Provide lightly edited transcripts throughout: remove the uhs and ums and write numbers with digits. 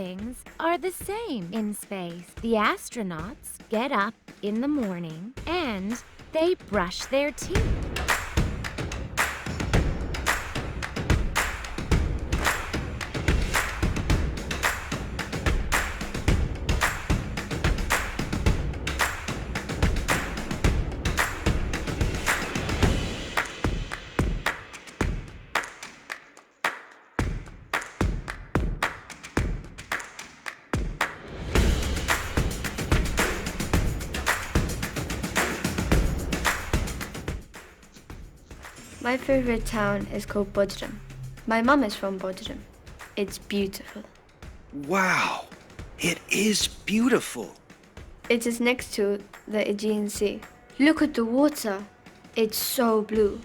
things are the same in space. The astronauts get up in the morning and they brush their teeth. My favorite town is called Bodrum. My mum is from Bodrum. It's beautiful. Wow, it is beautiful. It is next to the Aegean Sea. Look at the water. It's so blue.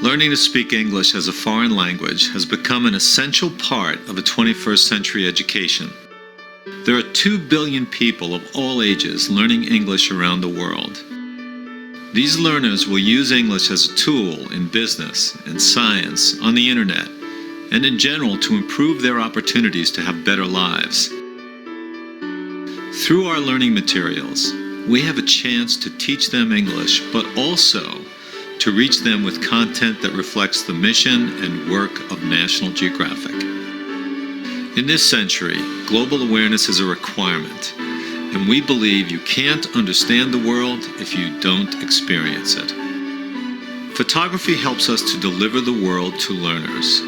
Learning to speak English as a foreign language has become an essential part of a 21st century education. There are 2 billion people of all ages learning English around the world. These learners will use English as a tool in business and science, on the internet, and in general to improve their opportunities to have better lives. Through our learning materials, we have a chance to teach them English, but also to reach them with content that reflects the mission and work of National Geographic. In this century, global awareness is a requirement, and we believe you can't understand the world if you don't experience it. Photography helps us to deliver the world to learners,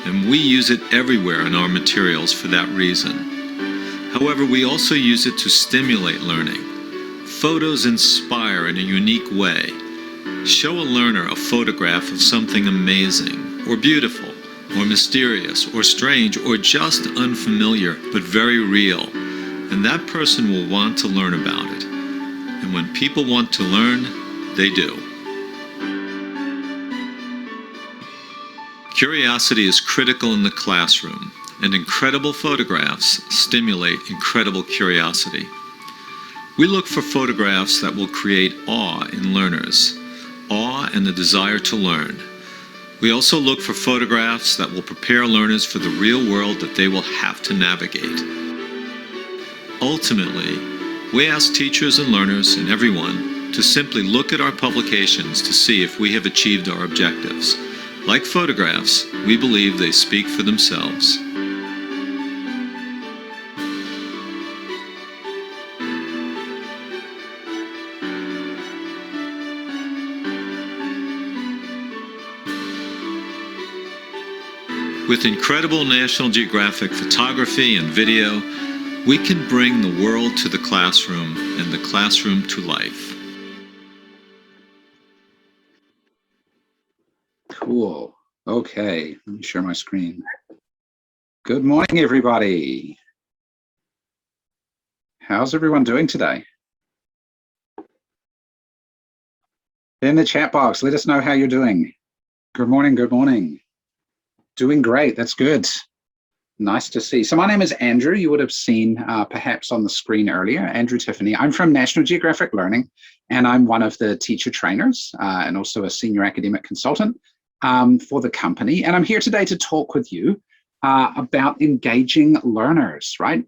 and we use it everywhere in our materials for that reason. However, we also use it to stimulate learning. Photos inspire in a unique way. Show a learner a photograph of something amazing, or beautiful, or mysterious, or strange, or just unfamiliar, but very real, and that person will want to learn about it. And when people want to learn, they do. Curiosity is critical in the classroom, and incredible photographs stimulate incredible curiosity. We look for photographs that will create awe in learners, awe and the desire to learn. We also look for photographs that will prepare learners for the real world that they will have to navigate. Ultimately, we ask teachers and learners and everyone to simply look at our publications to see if we have achieved our objectives. Like photographs, we believe they speak for themselves. With incredible National Geographic photography and video, we can bring the world to the classroom and the classroom to life. Cool. Okay, let me share my screen. Good morning, everybody. How's everyone doing today? In the chat box, let us know how you're doing. Good morning, good morning. Doing great, that's good. Nice to see. So my name is Andrew. You would have seen perhaps on the screen earlier, Andrew Tiffany. I'm from National Geographic Learning, and I'm one of the teacher trainers and also a senior academic consultant for the company. And I'm here today to talk with you about engaging learners, right?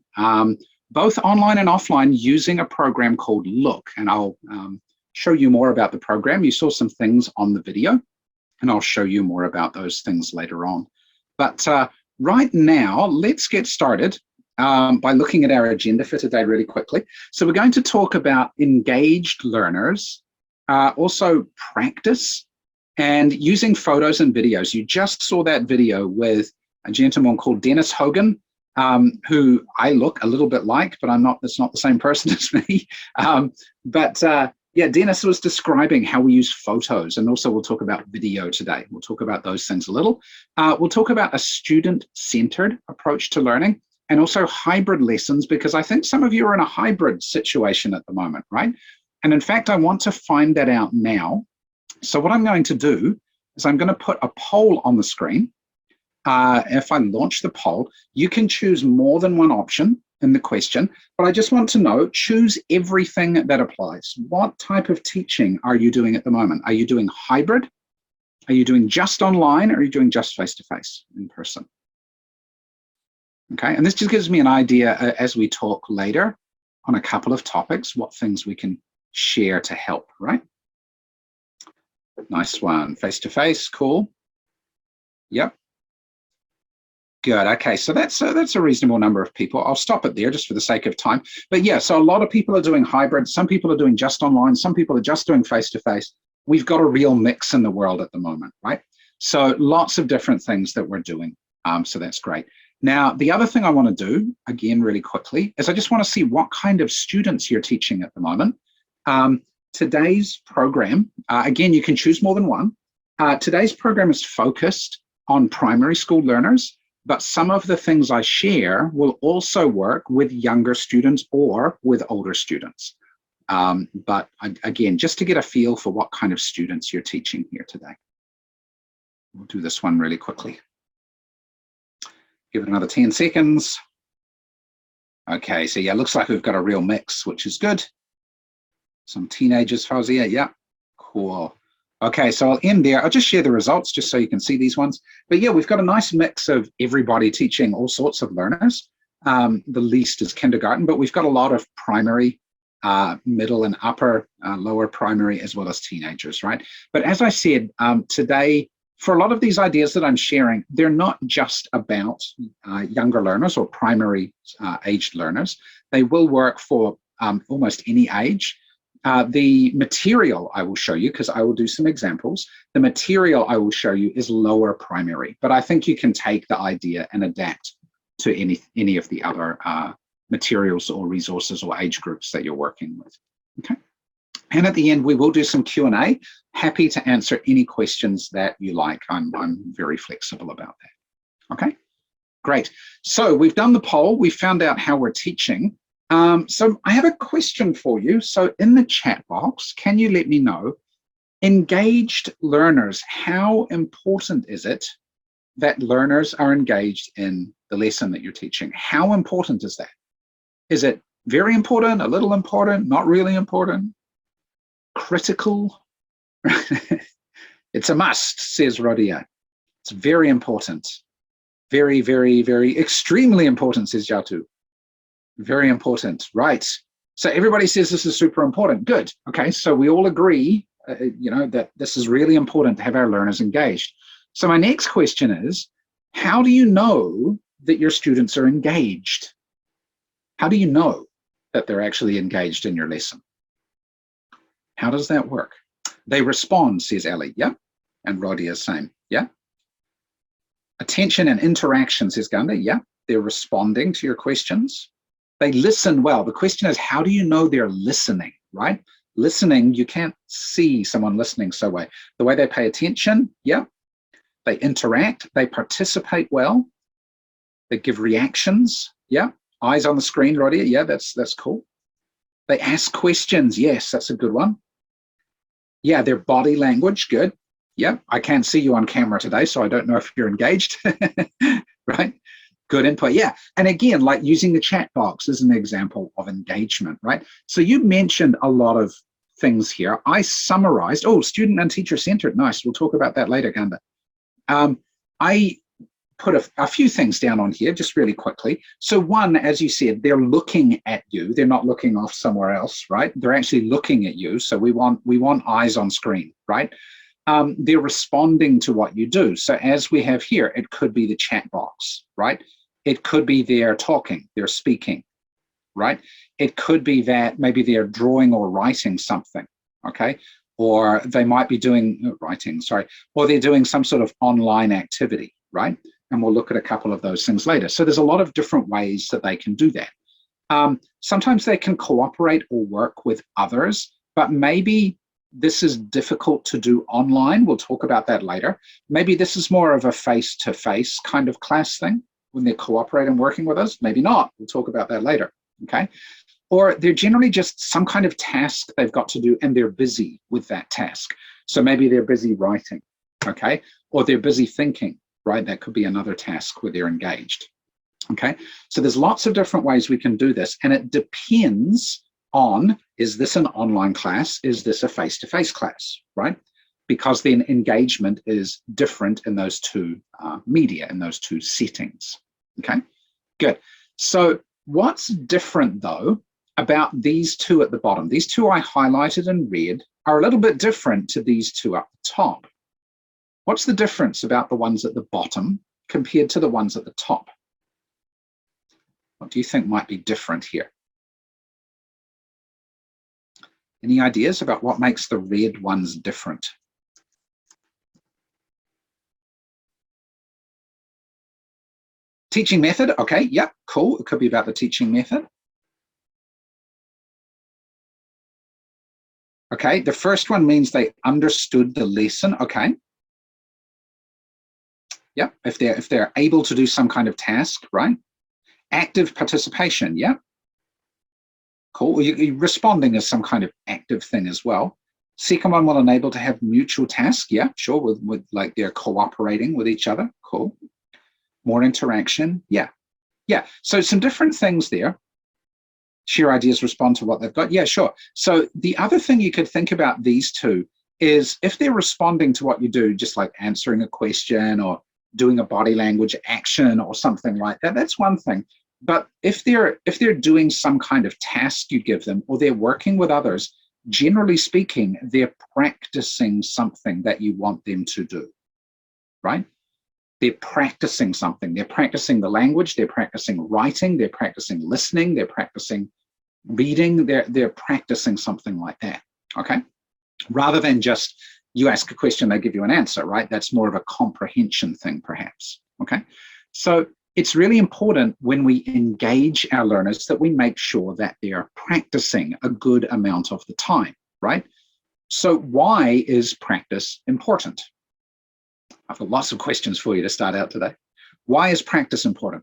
Both online and offline, using a program called Look. And I'll show you more about the program. You saw some things on the video, and I'll show you more about those things later on. But right now, let's get started by looking at our agenda for today really quickly. So we're going to talk about engaged learners, also practice, and using photos and videos. You just saw that video with a gentleman called Dennis Hogan, who I look a little bit like, but it's not the same person as me. Yeah, Dennis was describing how we use photos, and also we'll talk about video today. We'll talk about those things a little. We'll talk about a student-centered approach to learning, and also hybrid lessons, because I think some of you are in a hybrid situation at the moment, right? And in fact, I want to find that out now. So what I'm going to do is I'm going to put a poll on the screen. If I launch the poll, you can choose more than one option in the question, but I just want to know, choose everything that applies. What type of teaching are you doing at the moment? Are you doing hybrid? Are you doing just online? Or are you doing just face-to-face in person? Okay, and this just gives me an idea as we talk later on a couple of topics, what things we can share to help, right? Nice one, face-to-face, cool. Yep. Good. Okay, so that's a reasonable number of people. I'll stop it there just for the sake of time. But yeah, so a lot of people are doing hybrid. Some people are doing just online. Some people are just doing face-to-face. We've got a real mix in the world at the moment, right? So lots of different things that we're doing. So that's great. Now, the other thing I want to do, again, really quickly, is I just want to see what kind of students you're teaching at the moment. Today's program, again, you can choose more than one. Today's program is focused on primary school learners. But some of the things I share will also work with younger students or with older students. But again, just to get a feel for what kind of students you're teaching here today. We'll do this one really quickly. Give it another 10 seconds. Okay, so yeah, looks like we've got a real mix, which is good. Some teenagers, Fauziya, yeah, cool. Okay, so I'll end there. I'll just share the results just so you can see these ones. But yeah, we've got a nice mix of everybody teaching all sorts of learners. The least is kindergarten, but we've got a lot of primary, middle and upper, lower primary, as well as teenagers, right? But as I said, today, for a lot of these ideas that I'm sharing, they're not just about younger learners or primary aged learners. They will work for almost any age. The material I will show you, because I will do some examples, the material I will show you is lower primary, but I think you can take the idea and adapt to any of the other materials or resources or age groups that you're working with. Okay. And at the end, we will do some Q&A. Happy to answer any questions that you like. I'm very flexible about that. Okay, great. So we've done the poll. We found out how we're teaching. So I have a question for you. So in the chat box, can you let me know, engaged learners, how important is it that learners are engaged in the lesson that you're teaching? How important is that? Is it very important, a little important, not really important, critical? It's a must, says Rodia. It's very important. Very, very, very, extremely important, says Jatu. Very important, right? So everybody says this is super important. Good. Okay, so we all agree, that this is really important to have our learners engaged. So my next question is, how do you know that your students are engaged? How do you know that they're actually engaged in your lesson? How does that work? They respond, says Ellie, yeah? And Rodia, same, yeah? Attention and interaction, says Gunda, yeah? They're responding to your questions. They listen well. The question is, how do you know they're listening, right? Listening, you can't see someone listening so way. The way they pay attention, yeah? They interact, they participate well. They give reactions, yeah? Eyes on the screen, Rodia, yeah, that's cool. They ask questions, yes, that's a good one. Yeah, their body language, good. Yeah, I can't see you on camera today, so I don't know if you're engaged, right? Good input, yeah. And again, like using the chat box is an example of engagement, right? So you mentioned a lot of things here. I summarized, student and teacher centered, nice. We'll talk about that later, Ganda. I put a few things down on here just really quickly. So one, as you said, they're looking at you. They're not looking off somewhere else, right? They're actually looking at you. So we want eyes on screen, right? They're responding to what you do. So as we have here, it could be the chat box, right? It could be they're talking, they're speaking, right? It could be that maybe they're drawing or writing something, okay? Or they might be doing or they're doing some sort of online activity, right? And we'll look at a couple of those things later. So there's a lot of different ways that they can do that. Sometimes they can cooperate or work with others, but maybe this is difficult to do online. We'll talk about that later. Maybe this is more of a face-to-face kind of class thing when they're cooperating and working with us. Maybe not. We'll talk about that later, okay? Or they're generally just some kind of task they've got to do and they're busy with that task. So maybe they're busy writing, okay? Or they're busy thinking, right? That could be another task where they're engaged, okay? So there's lots of different ways we can do this, and it depends on, is this an online class? Is this a face-to-face class, right? Because then engagement is different in those two media, in those two settings, okay? Good. So what's different though about these two at the bottom? These two I highlighted in red are a little bit different to these two up the top. What's the difference about the ones at the bottom compared to the ones at the top? What do you think might be different here? Any ideas about what makes the red ones different? Teaching method, okay, yep, cool. It could be about the teaching method. Okay, the first one means they understood the lesson, okay. Yep, if they're able to do some kind of task, right? Active participation, yep. Cool, responding is some kind of active thing as well. Second one will enable to have mutual tasks, yeah, sure, with like they're cooperating with each other, cool. More interaction, yeah. So some different things there. Share ideas, respond to what they've got. Yeah, sure. So the other thing you could think about these two is if they're responding to what you do, just like answering a question or doing a body language action or something like that, that's one thing. But if they're doing some kind of task you give them, or they're working with others, generally speaking, they're practicing something that you want them to do, right? They're practicing something. They're practicing the language, they're practicing writing, they're practicing listening, they're practicing reading, they're practicing something like that, okay? Rather than just you ask a question, they give you an answer, right? That's more of a comprehension thing, perhaps, okay? So it's really important when we engage our learners that we make sure that they're practicing a good amount of the time, right? So why is practice important? I've got lots of questions for you to start out today. Why is practice important?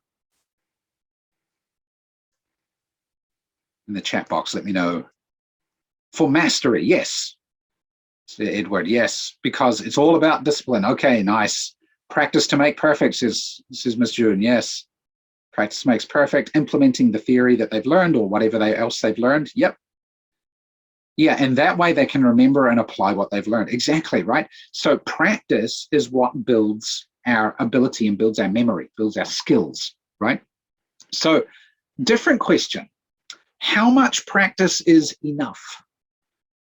In the chat box, let me know. For mastery, yes. Edward, yes, because it's all about discipline. Okay, nice. Practice to make perfect, says Ms. June. Yes. Practice makes perfect. Implementing the theory that they've learned or whatever else they've learned. Yep. Yeah, and that way they can remember and apply what they've learned. Exactly, right? So practice is what builds our ability and builds our memory, builds our skills, right? So different question. How much practice is enough?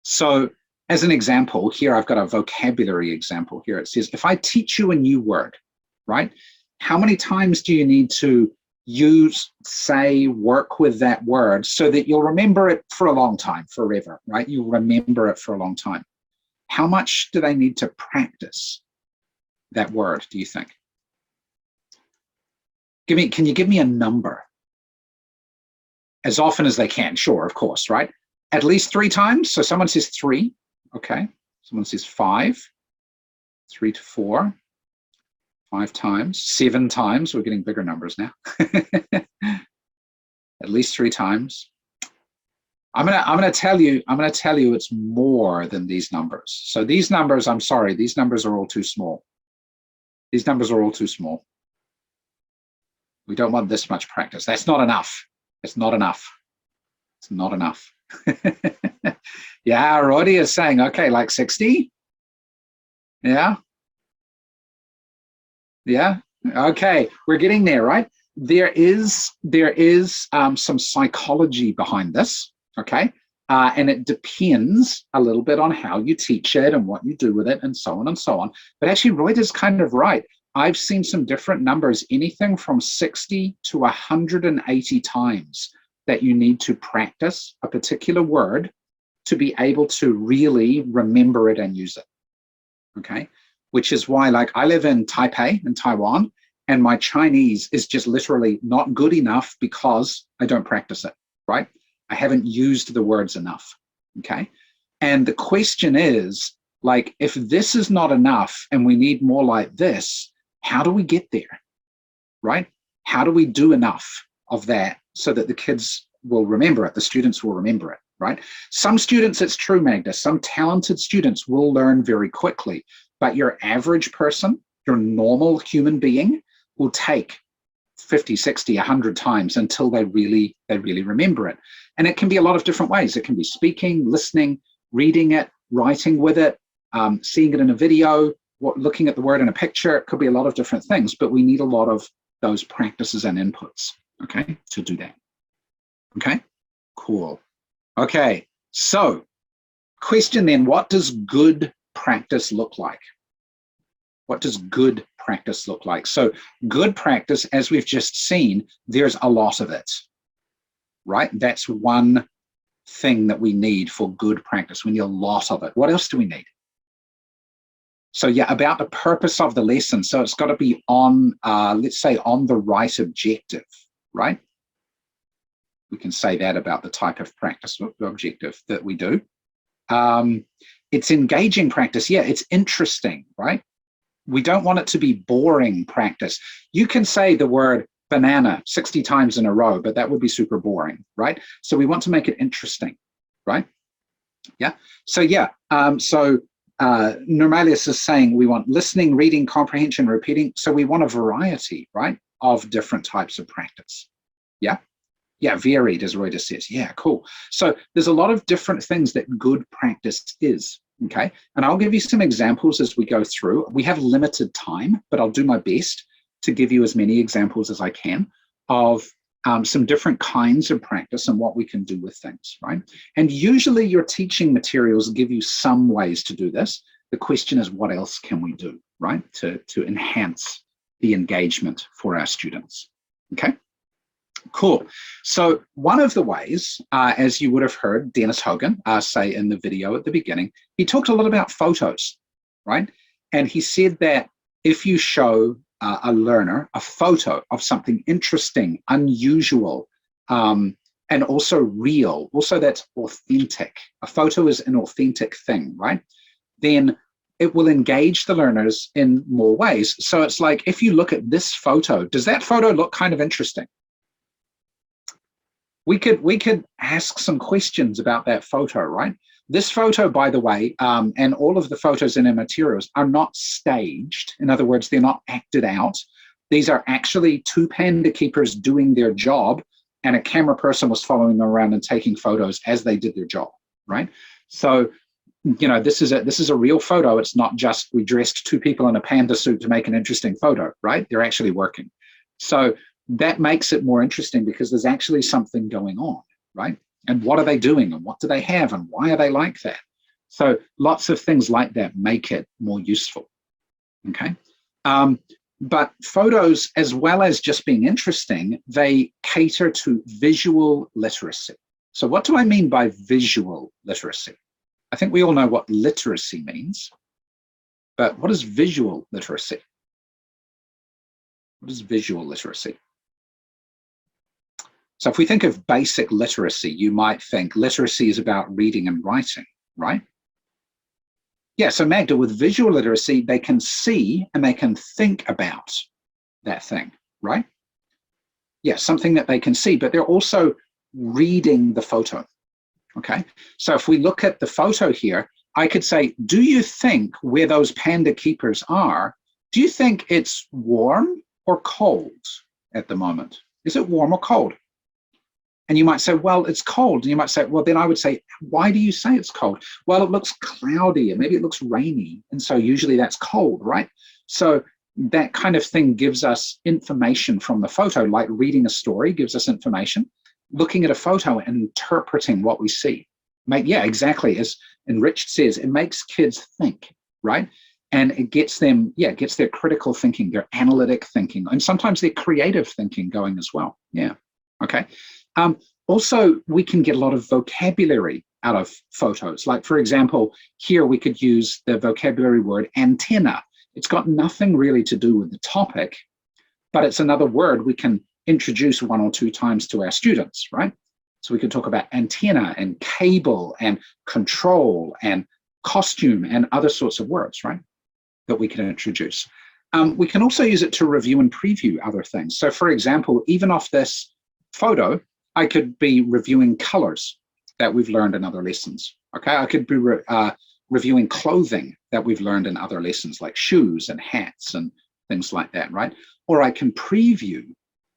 So as an example, here I've got a vocabulary example here. It says, if I teach you a new word, right? How many times do you need to use, say, work with that word so that you'll remember it for a long time, forever, right? You'll remember it for a long time. How much do they need to practice that word, do you think? Can you give me a number? As often as they can, sure, of course, right? At least 3 times. So someone says 3, okay. Someone says 5, 3 to 4. 5 times, 7 times. We're getting bigger numbers now. At least 3 times. I'm gonna tell you it's more than these numbers. So these numbers, I'm sorry, these numbers are all too small. These numbers are all too small. We don't want this much practice. That's not enough. It's not enough. It's not enough. Yeah, Roddy is saying, okay, like 60. Yeah. Yeah, okay, we're getting there, right? There is some psychology behind this, okay? And it depends a little bit on how you teach it and what you do with it and so on and so on. But actually, Reuters kind of right. I've seen some different numbers, anything from 60 to 180 times that you need to practice a particular word to be able to really remember it and use it, okay? Which is why, like, I live in Taipei in Taiwan, and my Chinese is just literally not good enough because I don't practice it, right? I haven't used the words enough, okay? And the question is, like, if this is not enough and we need more like this, how do we get there, right? How do we do enough of that so that the kids will remember it, the students will remember it, right? Some students, it's true, Magda, some talented students will learn very quickly. But your average person, your normal human being, will take 50, 60, 100 times until they really remember it. And it can be a lot of different ways. It can be speaking, listening, reading it, writing with it, seeing it in a video, looking at the word in a picture. It could be a lot of different things, but we need a lot of those practices and inputs, okay, to do that. Okay, cool. Okay, so question then, what does good practice look like? What does good practice look like? So good practice, as we've just seen, there's a lot of it, right? That's one thing that we need for good practice. We need a lot of it. What else do we need? So yeah, about the purpose of the lesson. So it's got to be on, let's say, on the right objective, right? We can say that about the type of practice objective that we do. It's engaging practice. Yeah, it's interesting, right? We don't want it to be boring practice. You can say the word banana 60 times in a row, but that would be super boring, right? So we want to make it interesting, right? Yeah. So yeah. Normalius is saying we want listening, reading, comprehension, repeating. So we want a variety, right, of different types of practice. Yeah. Yeah, varied, as Roy just says. Yeah, cool. So there's a lot of different things that good practice is, okay? And I'll give you some examples as we go through. We have limited time, but I'll do my best to give you as many examples as I can of some different kinds of practice and what we can do with things, right? And usually your teaching materials give you some ways to do this. The question is, what else can we do, right? To enhance the engagement for our students, okay? Cool. So one of the ways, as you would have heard Dennis Hogan say in the video at the beginning, he talked a lot about photos, right? And he said that if you show a learner a photo of something interesting, unusual, and also real, also that's authentic, a photo is an authentic thing, right? Then it will engage the learners in more ways. So it's like, if you look at this photo, does that photo look kind of interesting? We could ask some questions about that photo, right? This photo, by the way, and all of the photos in our materials are not staged. In other words, they're not acted out. These are actually two panda keepers doing their job, and a camera person was following them around and taking photos as they did their job, right? So, you know, this is a real photo. It's not just we dressed two people in a panda suit to make an interesting photo, right? They're actually working. So that makes it more interesting because there's actually something going on, right? And what are they doing and what do they have and why are they like that? So lots of things like that make it more useful, okay? But photos, as well as just being interesting, they cater to visual literacy. So what do I mean by visual literacy? I think we all know what literacy means, but what is visual literacy? What is visual literacy? So if we think of basic literacy, you might think literacy is about reading and writing, right? Yeah, so Magda, with visual literacy, they can see and they can think about that thing, right? Yeah, something that they can see, but they're also reading the photo, okay? So if we look at the photo here, I could say, do you think where those panda keepers are, do you think it's warm or cold at the moment? Is it warm or cold? And you might say, well, it's cold. And you might say, well, then I would say, why do you say it's cold? Well, it looks cloudy and maybe it looks rainy. And so usually that's cold, right? So that kind of thing gives us information from the photo, like reading a story gives us information, looking at a photo and interpreting what we see. Yeah, exactly. As Enriched says, it makes kids think, right? And it gets them, yeah, it gets their critical thinking, their analytic thinking, and sometimes their creative thinking going as well. Yeah, okay. Also, we can get a lot of vocabulary out of photos. Like, for example, here we could use the vocabulary word antenna. It's got nothing really to do with the topic, but it's another word we can introduce one or two times to our students, right? So we could talk about antenna and cable and control and costume and other sorts of words, right, that we can introduce. We can also use it to review and preview other things. So for example, even off this photo, I could be reviewing colors that we've learned in other lessons, okay? I could be reviewing clothing that we've learned in other lessons, like shoes and hats and things like that, right? Or I can preview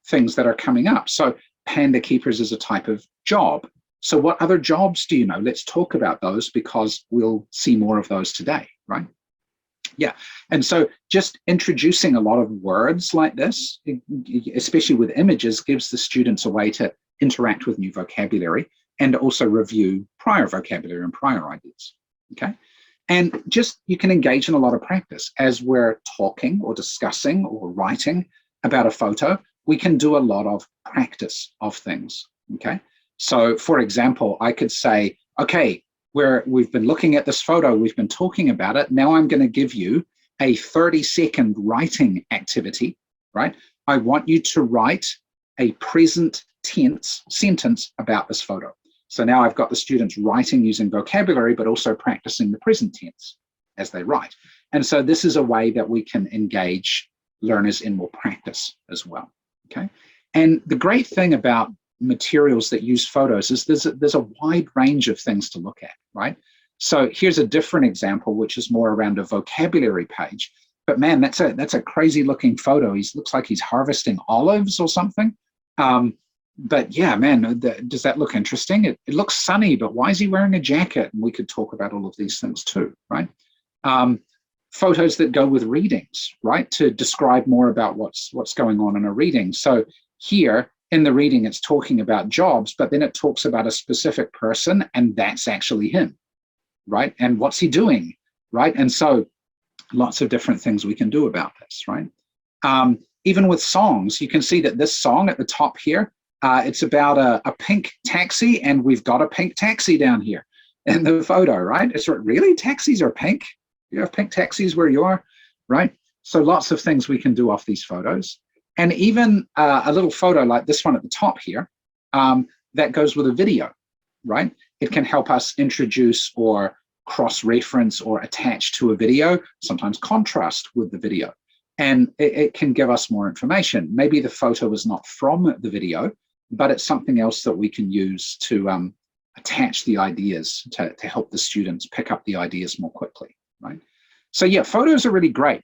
things that are coming up. So panda keepers is a type of job. So what other jobs do you know? Let's talk about those because we'll see more of those today, right? Yeah, and so just introducing a lot of words like this, especially with images, gives the students a way to interact with new vocabulary and also review prior vocabulary and prior ideas, okay? And just, you can engage in a lot of practice. As we're talking or discussing or writing about a photo, we can do a lot of practice of things, okay? So for example, I could say, okay, we've been looking at this photo, we've been talking about it, now I'm going to give you a 30-second writing activity, right? I want you to write a present tense sentence about this photo. So now I've got the students writing using vocabulary, but also practicing the present tense as they write. And so this is a way that we can engage learners in more practice as well, okay? And the great thing about materials that use photos is there's a wide range of things to look at, right? So here's a different example, which is more around a vocabulary page. But man, that's a crazy looking photo. Looks like he's harvesting olives or something. But yeah, man, does that look interesting? It looks sunny, but why is he wearing a jacket? And we could talk about all of these things too, right? Um, Photos that go with readings, right, to describe more about what's going on in a reading. So here in the reading, it's talking about jobs, but then it talks about a specific person, and that's actually him, right? And what's he doing, right? And so lots of different things we can do about this, right? Even with songs, you can see that this song at the top here, it's about a pink taxi, and we've got a pink taxi down here in the photo, right? It's really, taxis are pink? You have pink taxis where you are, right? So lots of things we can do off these photos. And even a little photo like this one at the top here, that goes with a video, right? It can help us introduce or cross-reference or attach to a video, sometimes contrast with the video. And it can give us more information. Maybe the photo is not from the video, but it's something else that we can use to attach the ideas to help the students pick up the ideas more quickly, right? So yeah, photos are really great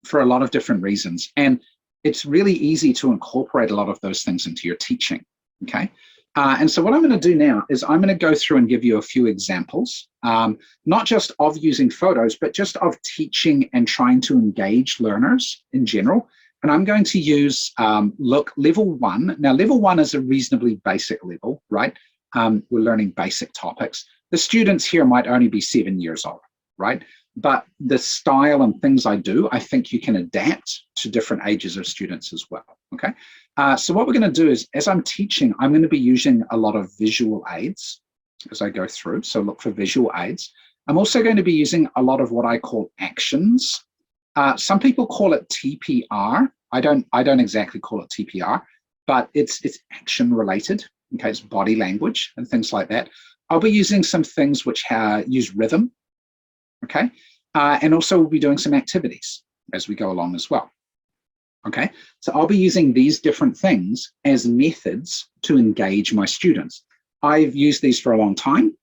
for a lot of different reasons. And it's really easy to incorporate a lot of those things into your teaching, okay? And so what I'm going to do now is I'm going to go through and give you a few examples, not just of using photos, but just of teaching and trying to engage learners in general. And I'm going to use, level 1. Now, level 1 is a reasonably basic level, right? We're learning basic topics. The students here might only be 7 years old, right? But the style and things I do, I think you can adapt to different ages of students as well, okay? So what we're going to do is, as I'm teaching, I'm going to be using a lot of visual aids as I go through. So look for visual aids. I'm also going to be using a lot of what I call actions. Some people call it TPR. I don't exactly call it TPR, but it's action related. Okay, it's body language and things like that. I'll be using some things which use rhythm. Okay, and also we'll be doing some activities as we go along as well. Okay, so I'll be using these different things as methods to engage my students. I've used these for a long time.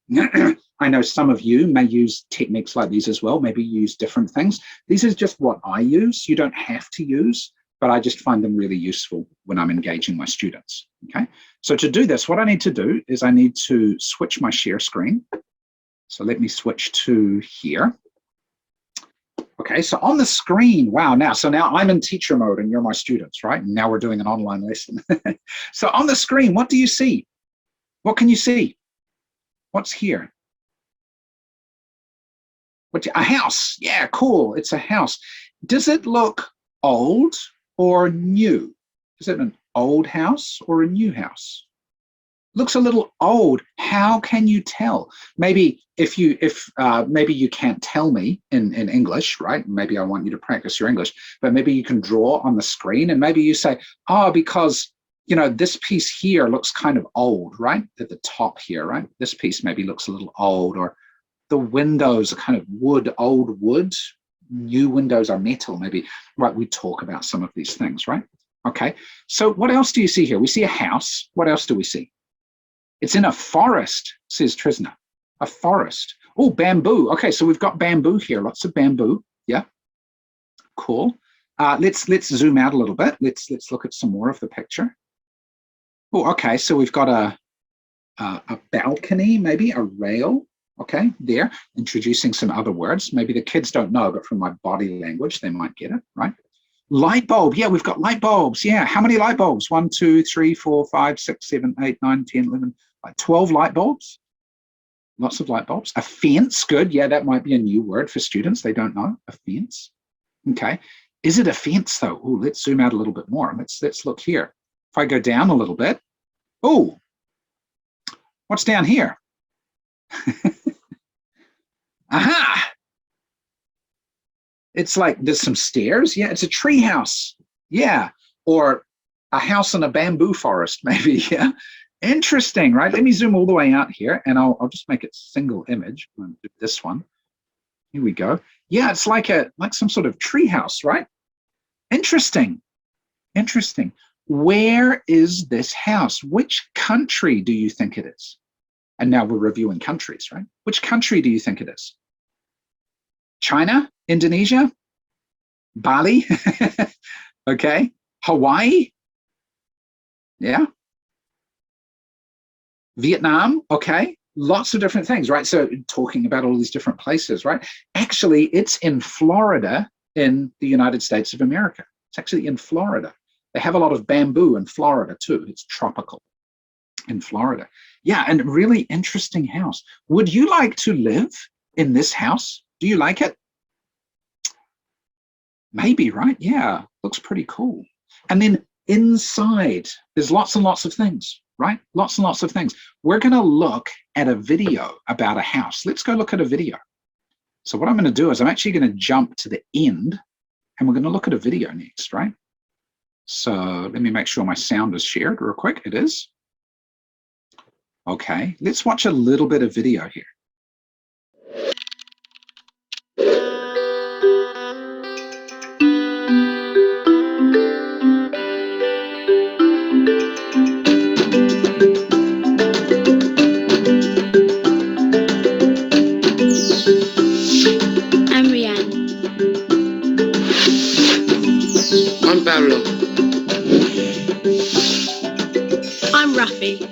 I know some of you may use techniques like these as well, maybe use different things. This is just what I use. You don't have to use, but I just find them really useful when I'm engaging my students. Okay, so to do this, what I need to do is I need to switch my share screen. So let me switch to here. Okay, so on the screen, wow, now I'm in teacher mode and you're my students, right? And now we're doing an online lesson. So on the screen, what do you see? What can you see? What's here? A house. Yeah, cool. It's a house. Does it look old or new? Is it an old house or a new house? Looks a little old. How can you tell? Maybe maybe you can't tell me in English, right? Maybe I want you to practice your English, but maybe you can draw on the screen and maybe you say, oh, because this piece here looks kind of old, right? At the top here, right? This piece maybe looks a little old, or the windows are kind of wood, old wood. New windows are metal, maybe, right? We talk about some of these things, right? Okay, so what else do you see here? We see a house. What else do we see? It's in a forest, says Trisna. A forest. Oh, bamboo. Okay, so we've got bamboo here. Lots of bamboo. Yeah, cool. Let's zoom out a little bit. Let's look at some more of the picture. Oh, okay. So we've got a balcony, maybe a rail. Okay, there. Introducing some other words. Maybe the kids don't know, but from my body language, they might get it, right? Light bulb. Yeah, we've got light bulbs. Yeah, how many light bulbs? 1, 2, 3, 4, 5, 6, 7, 8, 9, 10, 11, 12 light bulbs. Lots of light bulbs. A fence. Good. Yeah, that might be a new word for students. They don't know. A fence. Okay. Is it a fence though? Oh, let's zoom out a little bit more. Let's look here. If I go down a little bit. Oh, what's down here? Aha. It's like there's some stairs. Yeah, it's a tree house. Yeah. Or a house in a bamboo forest, maybe. Yeah. Interesting, right? Let me zoom all the way out here and I'll just make it single image. I'm going to do this one. Here we go. Yeah, it's like some sort of tree house, right? Interesting. Interesting. Where is this house? Which country do you think it is? And now we're reviewing countries, right? Which country do you think it is? China? Indonesia? Bali? Okay. Hawaii? Yeah. Vietnam, okay. Lots of different things, right? So talking about all these different places, right? Actually, it's in Florida in the United States of America. It's actually in Florida. They have a lot of bamboo in Florida too. It's tropical in Florida. Yeah, and really interesting house. Would you like to live in this house? Do you like it? Maybe, right? Yeah, looks pretty cool. And then inside, there's lots and lots of things, right? Lots and lots of things. We're going to look at a video about a house. Let's go look at a video. So what I'm going to do is I'm actually going to jump to the end and we're going to look at a video next, right? So let me make sure my sound is shared real quick. It is. Okay, let's watch a little bit of video here. I'm Rianne. I'm Pablo. I'm Rafi.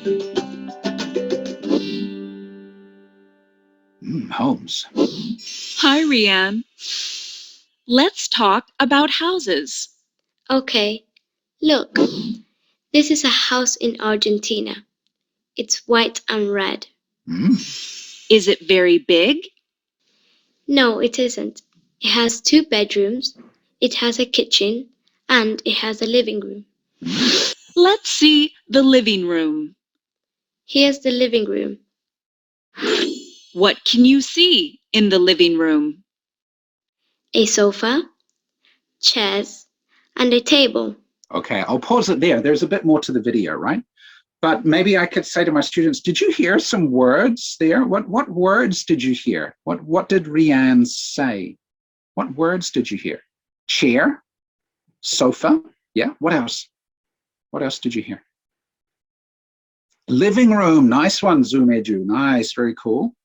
Homes. Hi, Rianne. Let's talk about houses. Okay, look. This is a house in Argentina. It's white and red. Is it very big? No, it isn't. It has 2 bedrooms, it has a kitchen, and it has a living room. Let's see the living room. Here's the living room. What can you see in the living room? A sofa, chairs, and a table. Okay, I'll pause it there. There's a bit more to the video, right? But maybe I could say to my students, did you hear some words there? What words did you hear? What did Rianne say? What words did you hear? Chair, sofa, yeah, what else? What else did you hear? Living room, nice one, Zumeju, nice, very cool.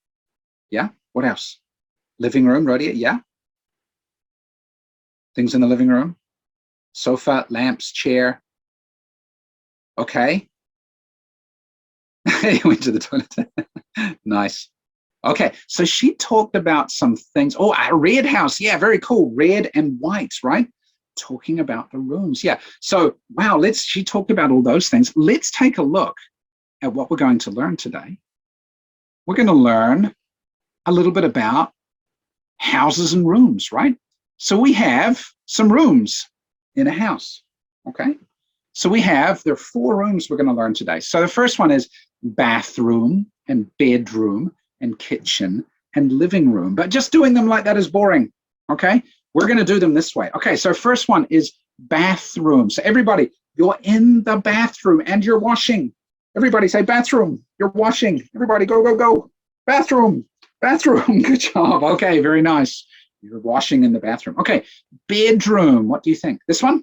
Yeah, what else? Living room, Rodia, yeah? Things in the living room? Sofa, lamps, chair. Okay. He went to the toilet. Nice. Okay, so she talked about some things. Oh, a red house. Yeah, very cool. Red and white, right? Talking about the rooms. Yeah. So, wow, she talked about all those things. Let's take a look at what we're going to learn today. We're going to learn a little bit about houses and rooms, right? So we have some rooms in a house, okay? So there are 4 rooms we're going to learn today. So the first one is bathroom and bedroom and kitchen and living room. But just doing them like that is boring, okay? We're going to do them this way. Okay, so first one is bathroom. So everybody, you're in the bathroom and you're washing. Everybody say bathroom, you're washing. Everybody go, go, go. Bathroom, bathroom. Good job. Okay, very nice. You're washing in the bathroom. Okay, bedroom. What do you think? This one?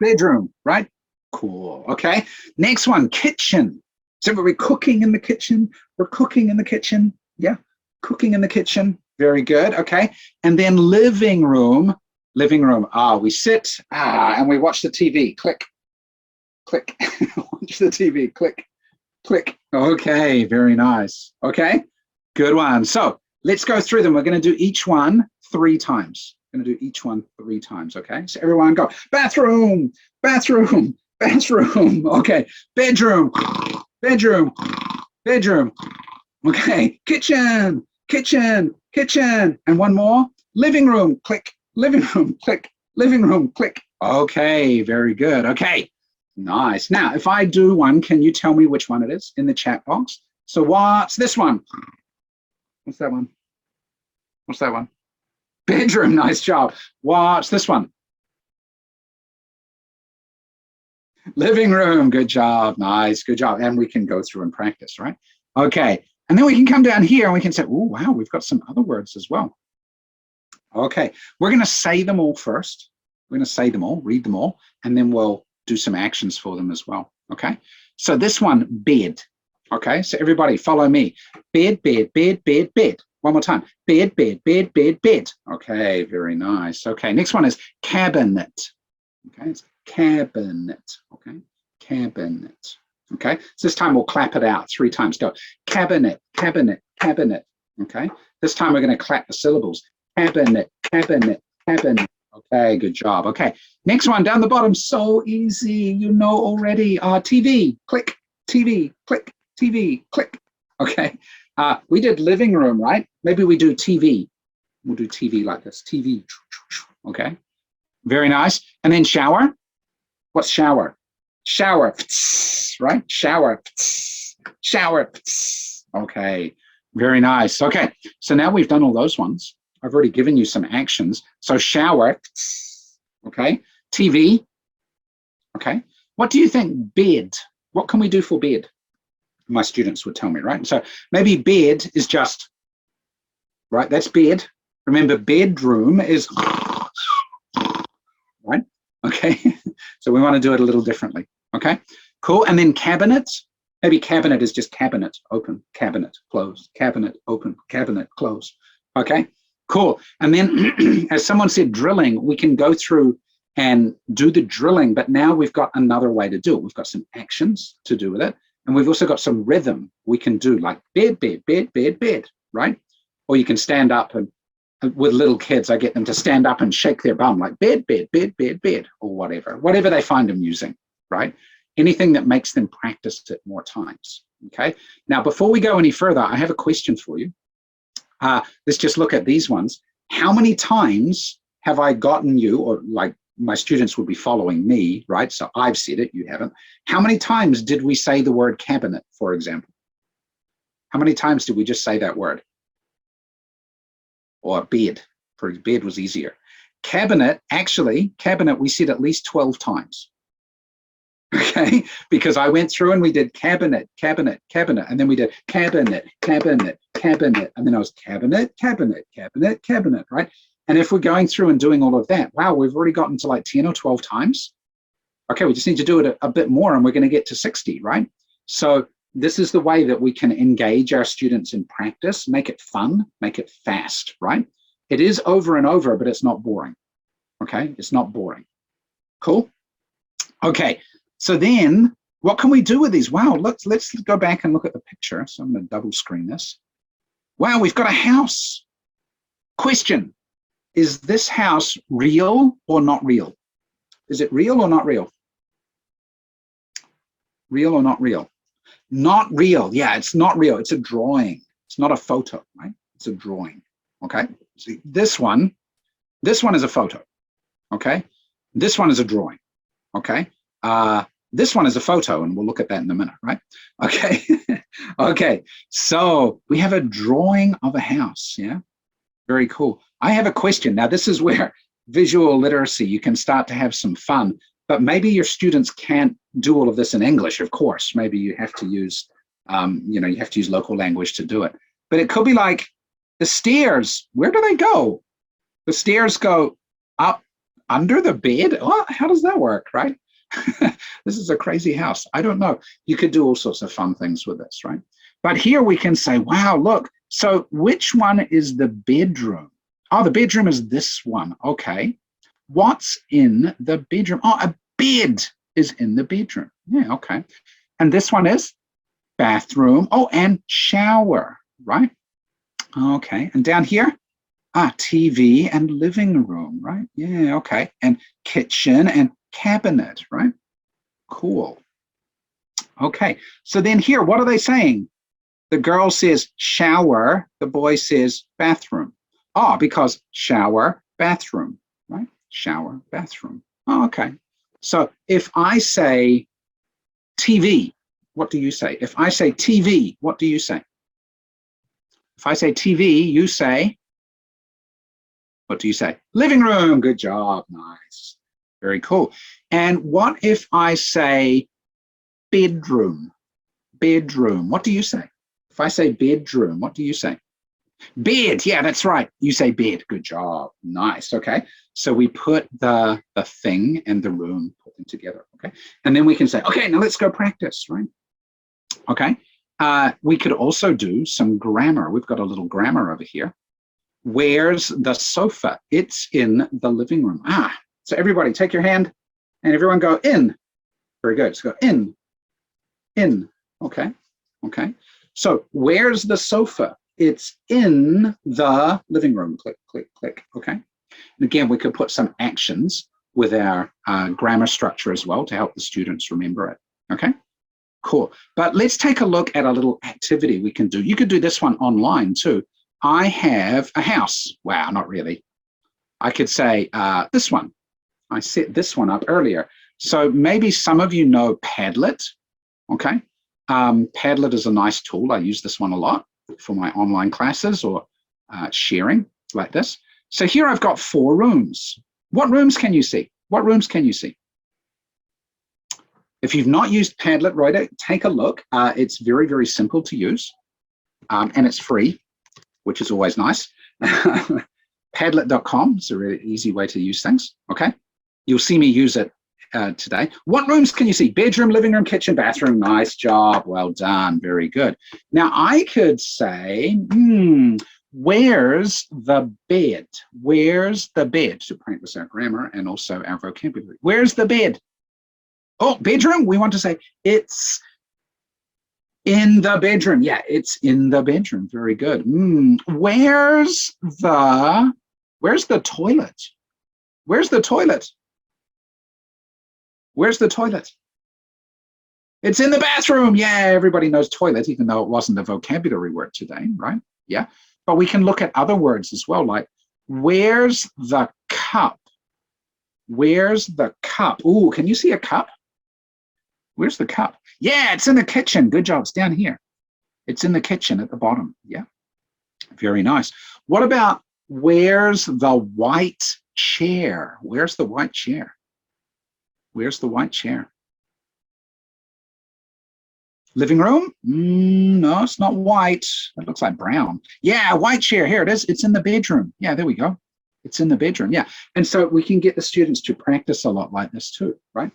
Bedroom, right? Cool. Okay. Next one, kitchen. So we're cooking in the kitchen. We're cooking in the kitchen. Yeah, cooking in the kitchen. Very good. Okay. And then living room. Living room. We sit and we watch the TV. Click, click. Watch the TV. Click, click. Okay. Very nice. Okay. Good one. So let's go through them. We're going to do each one 3 times. Going to do each one 3 times, okay? So everyone go, bathroom, bathroom, bathroom, okay, bedroom, bedroom, bedroom, okay, kitchen, kitchen, kitchen, and one more, living room, click, living room, click, living room, click. Okay, very good, okay, nice. Now, if I do one, can you tell me which one it is in the chat box? So what's this one? What's that one? What's that one? Bedroom, nice job. What's this one? Living room, good job, nice, good job. And we can go through and practice, right? Okay, and then we can come down here and we can say, oh, wow, we've got some other words as well. Okay, we're going to say them all first. We're going to say them all, read them all, and then we'll do some actions for them as well, okay? So this one, bed, okay? So everybody follow me. Bed, bed, bed, bed, bed. One more time. Bed, bed, bed, bed, bed. Okay, very nice. Okay, next one is cabinet. Okay, it's cabinet. Okay, cabinet. Okay, so this time we'll clap it out 3 times. Go, cabinet, cabinet, cabinet. Okay, this time we're going to clap the syllables. Cabinet, cabinet, cabinet. Okay, good job. Okay, next one down the bottom, so easy, you know already. TV, click, TV, click, TV, click. Okay, we did living room, right? Maybe we do TV. We'll do TV like this, TV. Okay, very nice. And then shower. What's shower? Shower, right? Shower, shower. Okay, very nice. Okay, so now we've done all those ones. I've already given you some actions. So shower, okay? TV, okay? What do you think? Bed. What can we do for bed? My students would tell me, right? So maybe bed is just, right? That's bed. Remember, bedroom is, right? Okay, so we want to do it a little differently, okay? Cool, and then cabinet. Maybe cabinet is just cabinet, open, cabinet, close, cabinet, open, cabinet, close, okay? Cool. And then, as someone said, drilling, we can go through and do the drilling, but now we've got another way to do it. We've got some actions to do with it, and we've also got some rhythm we can do, like bed, bed, bed, bed, bed, right? Or you can stand up, and with little kids, I get them to stand up and shake their bum, like bed, bed, bed, bed, bed, or whatever they find amusing, right? Anything that makes them practice it more times, okay? Now, before we go any further, I have a question for you. Let's just look at these ones. How many times have I gotten you, or like my students would be following me, right? So I've said it, you haven't. How many times did we say the word cabinet, for example? How many times did we just say that word? Or bed, for bed was easier. Cabinet, actually, cabinet, we said at least 12 times. Okay, because I went through and we did cabinet, cabinet, cabinet, and then we did cabinet, cabinet, cabinet, and then I was cabinet, cabinet, cabinet, cabinet, right? And if we're going through and doing all of that, wow, we've already gotten to like 10 or 12 times. Okay, we just need to do it a bit more and we're going to get to 60, right? So this is the way that we can engage our students in practice, make it fun, make it fast, right? It is over and over, but it's not boring. Okay, it's not boring. Cool. Okay. So then what can we do with these? Wow, let's go back and look at the picture. So I'm going to double screen this. Wow, we've got a house. Question, is this house real or not real? Is it real or not real? Real or not real? Not real. Yeah, it's not real. It's a drawing. It's not a photo, right? It's a drawing. Okay. See, this one is a photo. Okay. This one is a drawing. Okay. This one is a photo, and we'll look at that in a minute, right? Okay. Okay. So we have a drawing of a house. Yeah. Very cool. I have a question. Now, this is where visual literacy, you can start to have some fun, but maybe your students can't do all of this in English, of course. Maybe you have to use, you have to use local language to do it. But it could be like the stairs. Where do they go? The stairs go up under the bed. Oh, how does that work, right? This is a crazy house. I don't know. You could do all sorts of fun things with this, right? But here we can say, wow, look. So which one is the bedroom? Oh, the bedroom is this one. Okay. What's in the bedroom? Oh, a bed is in the bedroom. Yeah, okay. And this one is bathroom. Oh, and shower, right? Okay. And down here, TV and living room, right? Yeah, okay. And kitchen and cabinet, right? Cool. Okay. So then here, what are they saying? The girl says shower, the boy says bathroom. Oh, because shower, bathroom, right? Shower, bathroom. Oh, okay. So if I say TV, what do you say? If I say TV, what do you say? If I say TV, you say, what do you say? Living room. Good job. Nice. Very cool. And what if I say bedroom? Bedroom. What do you say? If I say bedroom, what do you say? Bed. Yeah, that's right. You say bed. Good job. Nice. Okay. So we put the thing and the room, put them together. Okay. And then we can say, okay, now let's go practice, right? Okay. We could also do some grammar. We've got a little grammar over here. Where's the sofa? It's in the living room. So everybody take your hand and everyone go in. Very good. So go in. Okay. Okay. So where's the sofa? It's in the living room. Click, click, click. Okay. And again, we could put some actions with our grammar structure as well to help the students remember it. Okay. Cool. But let's take a look at a little activity we can do. You could do this one online too. I have a house. Wow, not really. I could say this one. I set this one up earlier. So maybe some of you know Padlet. Okay. Padlet is a nice tool. I use this one a lot for my online classes or sharing like this. So here I've got 4 rooms. What rooms can you see? What rooms can you see? If you've not used Padlet, right, take a look. It's very, very simple to use, and it's free, which is always nice. Padlet.com is a really easy way to use things, okay? You'll see me use it today. What rooms can you see? Bedroom, living room, kitchen, bathroom. Nice job. Well done. Very good. Now, I could say, where's the bed? Where's the bed? To practice our grammar and also our vocabulary. Where's the bed? Oh, bedroom, we want to say it's in the bedroom. Yeah, it's in the bedroom. Very good. Where's the toilet? Where's the toilet? Where's the toilet? It's in the bathroom. Yeah, everybody knows toilet, even though it wasn't a vocabulary word today, right? Yeah, but we can look at other words as well, like where's the cup? Where's the cup? Ooh, can you see a cup? Where's the cup? Yeah, it's in the kitchen. Good job. It's down here. It's in the kitchen at the bottom. Yeah, very nice. What about where's the white chair? Where's the white chair? Where's the white chair? Living room? No, it's not white. It looks like brown. Yeah, white chair. Here it is. It's in the bedroom. Yeah, there we go. It's in the bedroom. Yeah. And so we can get the students to practice a lot like this too, right?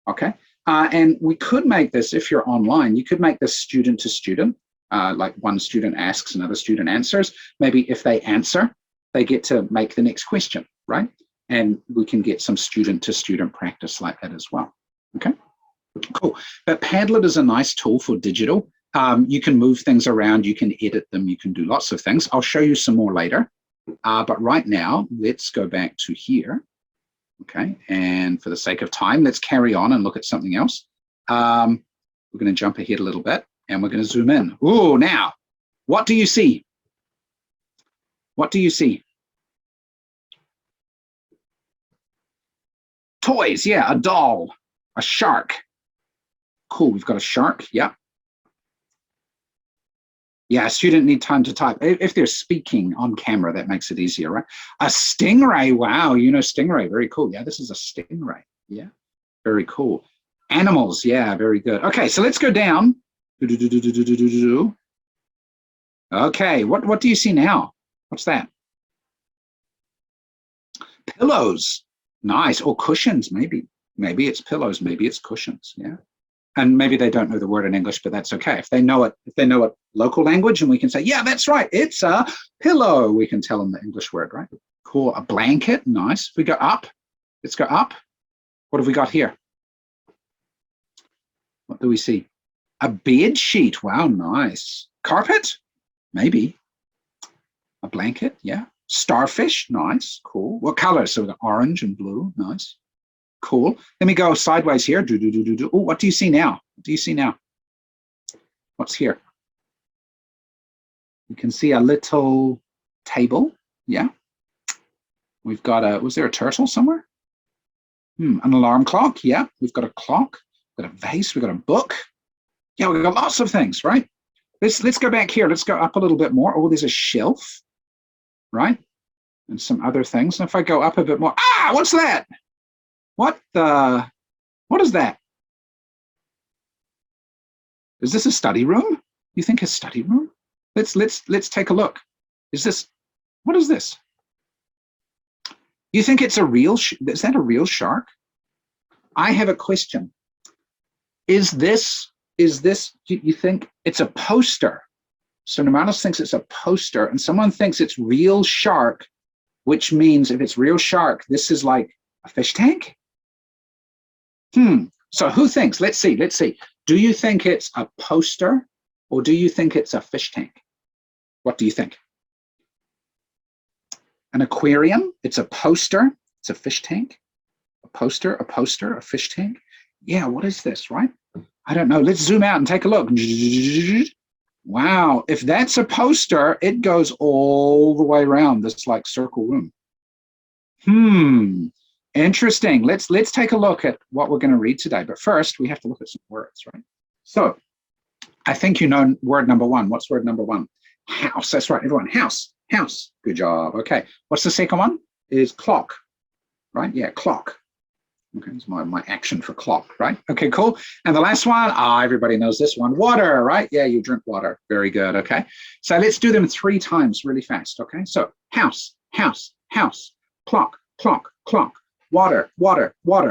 Okay. And we could make this, if you're online, you could make this student to student, like one student asks, another student answers. Maybe if they answer, they get to make the next question, right? And we can get some student to student practice like that as well. Okay, cool. But Padlet is a nice tool for digital. You can move things around, you can edit them, you can do lots of things. I'll show you some more later. But right now, let's go back to here. Okay, and for the sake of time, let's carry on and look at something else. We're going to jump ahead a little bit and we're going to zoom in. Oh, now, what do you see? What do you see? Toys, yeah, a doll, a shark. Cool, we've got a shark, yeah. Yeah, a student need time to type. If they're speaking on camera, that makes it easier, right? A stingray, wow, you know stingray, very cool. Yeah, this is a stingray, yeah, very cool. Animals, yeah, very good. Okay, so let's go down. Okay, what do you see now? What's that? Pillows, nice, or cushions, maybe. Maybe it's pillows, maybe it's cushions, yeah. And maybe they don't know the word in English, but that's okay. If they know it local language and we can say, yeah, that's right, it's a pillow, we can tell them the English word, right? Cool, a blanket, nice. If we go up, let's go up. What have we got here? What do we see? A bed sheet, wow, nice. Carpet, maybe. A blanket, yeah. Starfish, nice, cool. What color? So we've got orange and blue, nice. Cool. Let me go sideways here. Oh, what do you see now? What do you see now? What's here? You can see a little table. Yeah. We've got a, was there a turtle somewhere? An alarm clock. Yeah. We've got a clock. We've got a vase. We've got a book. Yeah, we've got lots of things, right? Let's go back here. Let's go up a little bit more. Oh, there's a shelf, right? And some other things. And if I go up a bit more, what's that? What is that? Is this a study room? You think a study room? Let's take a look. What is this? You think it's a real, is that a real shark? I have a question. Is this, you think it's a poster? So Normalis thinks it's a poster and someone thinks it's real shark, which means if it's real shark, this is like a fish tank? So who thinks, let's see. Do you think it's a poster or do you think it's a fish tank? What do you think? An aquarium, it's a poster, it's a fish tank. A poster, a fish tank. Yeah, what is this, right? I don't know. Let's zoom out and take a look. Wow, if that's a poster, it goes all the way around this like circle room. Interesting. Let's take a look at what we're going to read today. But first, we have to look at some words, right? So I think you know word number one. What's word number one? House. That's right, everyone. House. Good job. Okay. What's the second one? Is clock, right? Yeah, clock. Okay, it's my action for clock, right? Okay, cool. And the last one, everybody knows this one, water, right? Yeah, you drink water. Very good, okay? So let's do them 3 times really fast, okay? So house, clock, water.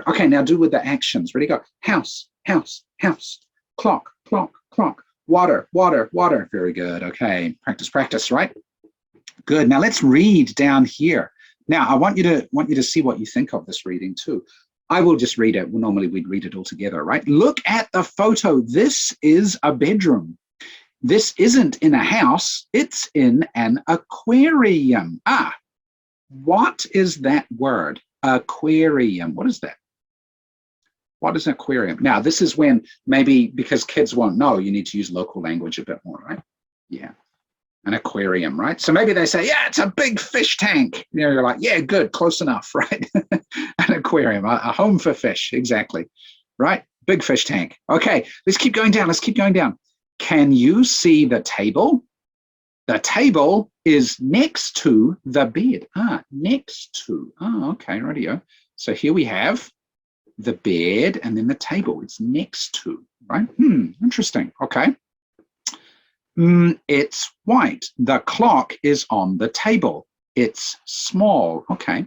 Okay, now do with the actions. Ready, go. House, clock, water. Very good, okay. Practice, right? Good, now let's read down here. Now, I want you to see what you think of this reading too. I will just read it. Well, normally we'd read it all together, right? Look at the photo. This is a bedroom. This isn't in a house. It's in an aquarium. What is that word? Aquarium. What is that? What is an aquarium? Now, this is when maybe because kids won't know, you need to use local language a bit more, right? Yeah. An aquarium, right? So maybe they say, yeah, it's a big fish tank. You know, you're like, yeah, good, close enough, right? An aquarium, a home for fish, exactly, right? Big fish tank. Okay, let's keep going down. Can you see the table? The table is next to the bed. Next to. Okay, radio. So here we have the bed and then the table. It's next to, right? Interesting. Okay. It's white. The clock is on the table. It's small. Okay.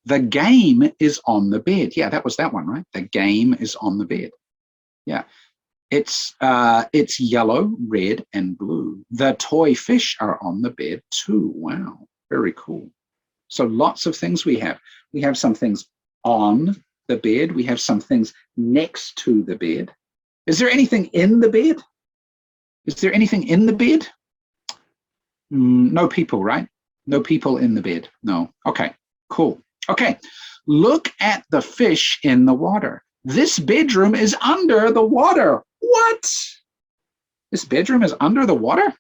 The game is on the bed. Yeah, that was that one, right? The game is on the bed. Yeah. It's yellow, red, and blue. The toy fish are on the bed too. Wow, very cool. So lots of things we have. We have some things on the bed. We have some things next to the bed. Is there anything in the bed? Is there anything in the bed? No people, right? No people in the bed. No. Okay, cool. Okay, look at the fish in the water. This bedroom is under the water. What? This bedroom is under the water?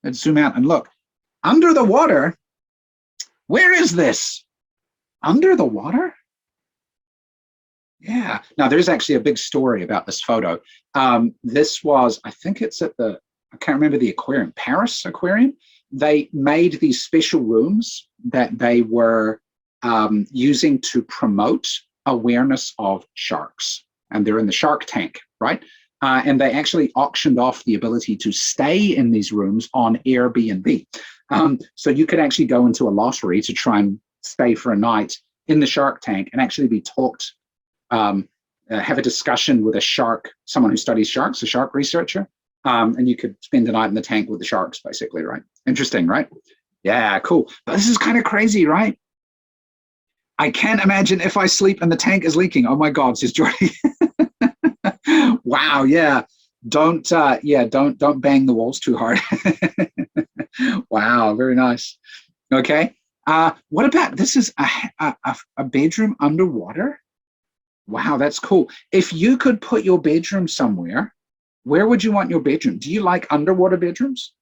Let's zoom out and look. Under the water? Where is this? Under the water? Yeah. Now, there's actually a big story about this photo. This was, I think it's at the, I can't remember the aquarium, Paris Aquarium. They made these special rooms that they were using to promote awareness of sharks. And they're in the shark tank, right? And they actually auctioned off the ability to stay in these rooms on Airbnb. So you could actually go into a lottery to try and stay for a night in the shark tank and actually be talked, have a discussion with a shark, someone who studies sharks, a shark researcher, and you could spend the night in the tank with the sharks, basically, right? Interesting, right? Yeah, cool. But this is kind of crazy, right? I can't imagine if I sleep and the tank is leaking. Oh my God, says Jordy. Wow, yeah. Don't bang the walls too hard. Wow, very nice. Okay. What about, this is a bedroom underwater? Wow, that's cool. If you could put your bedroom somewhere, where would you want your bedroom? Do you like underwater bedrooms?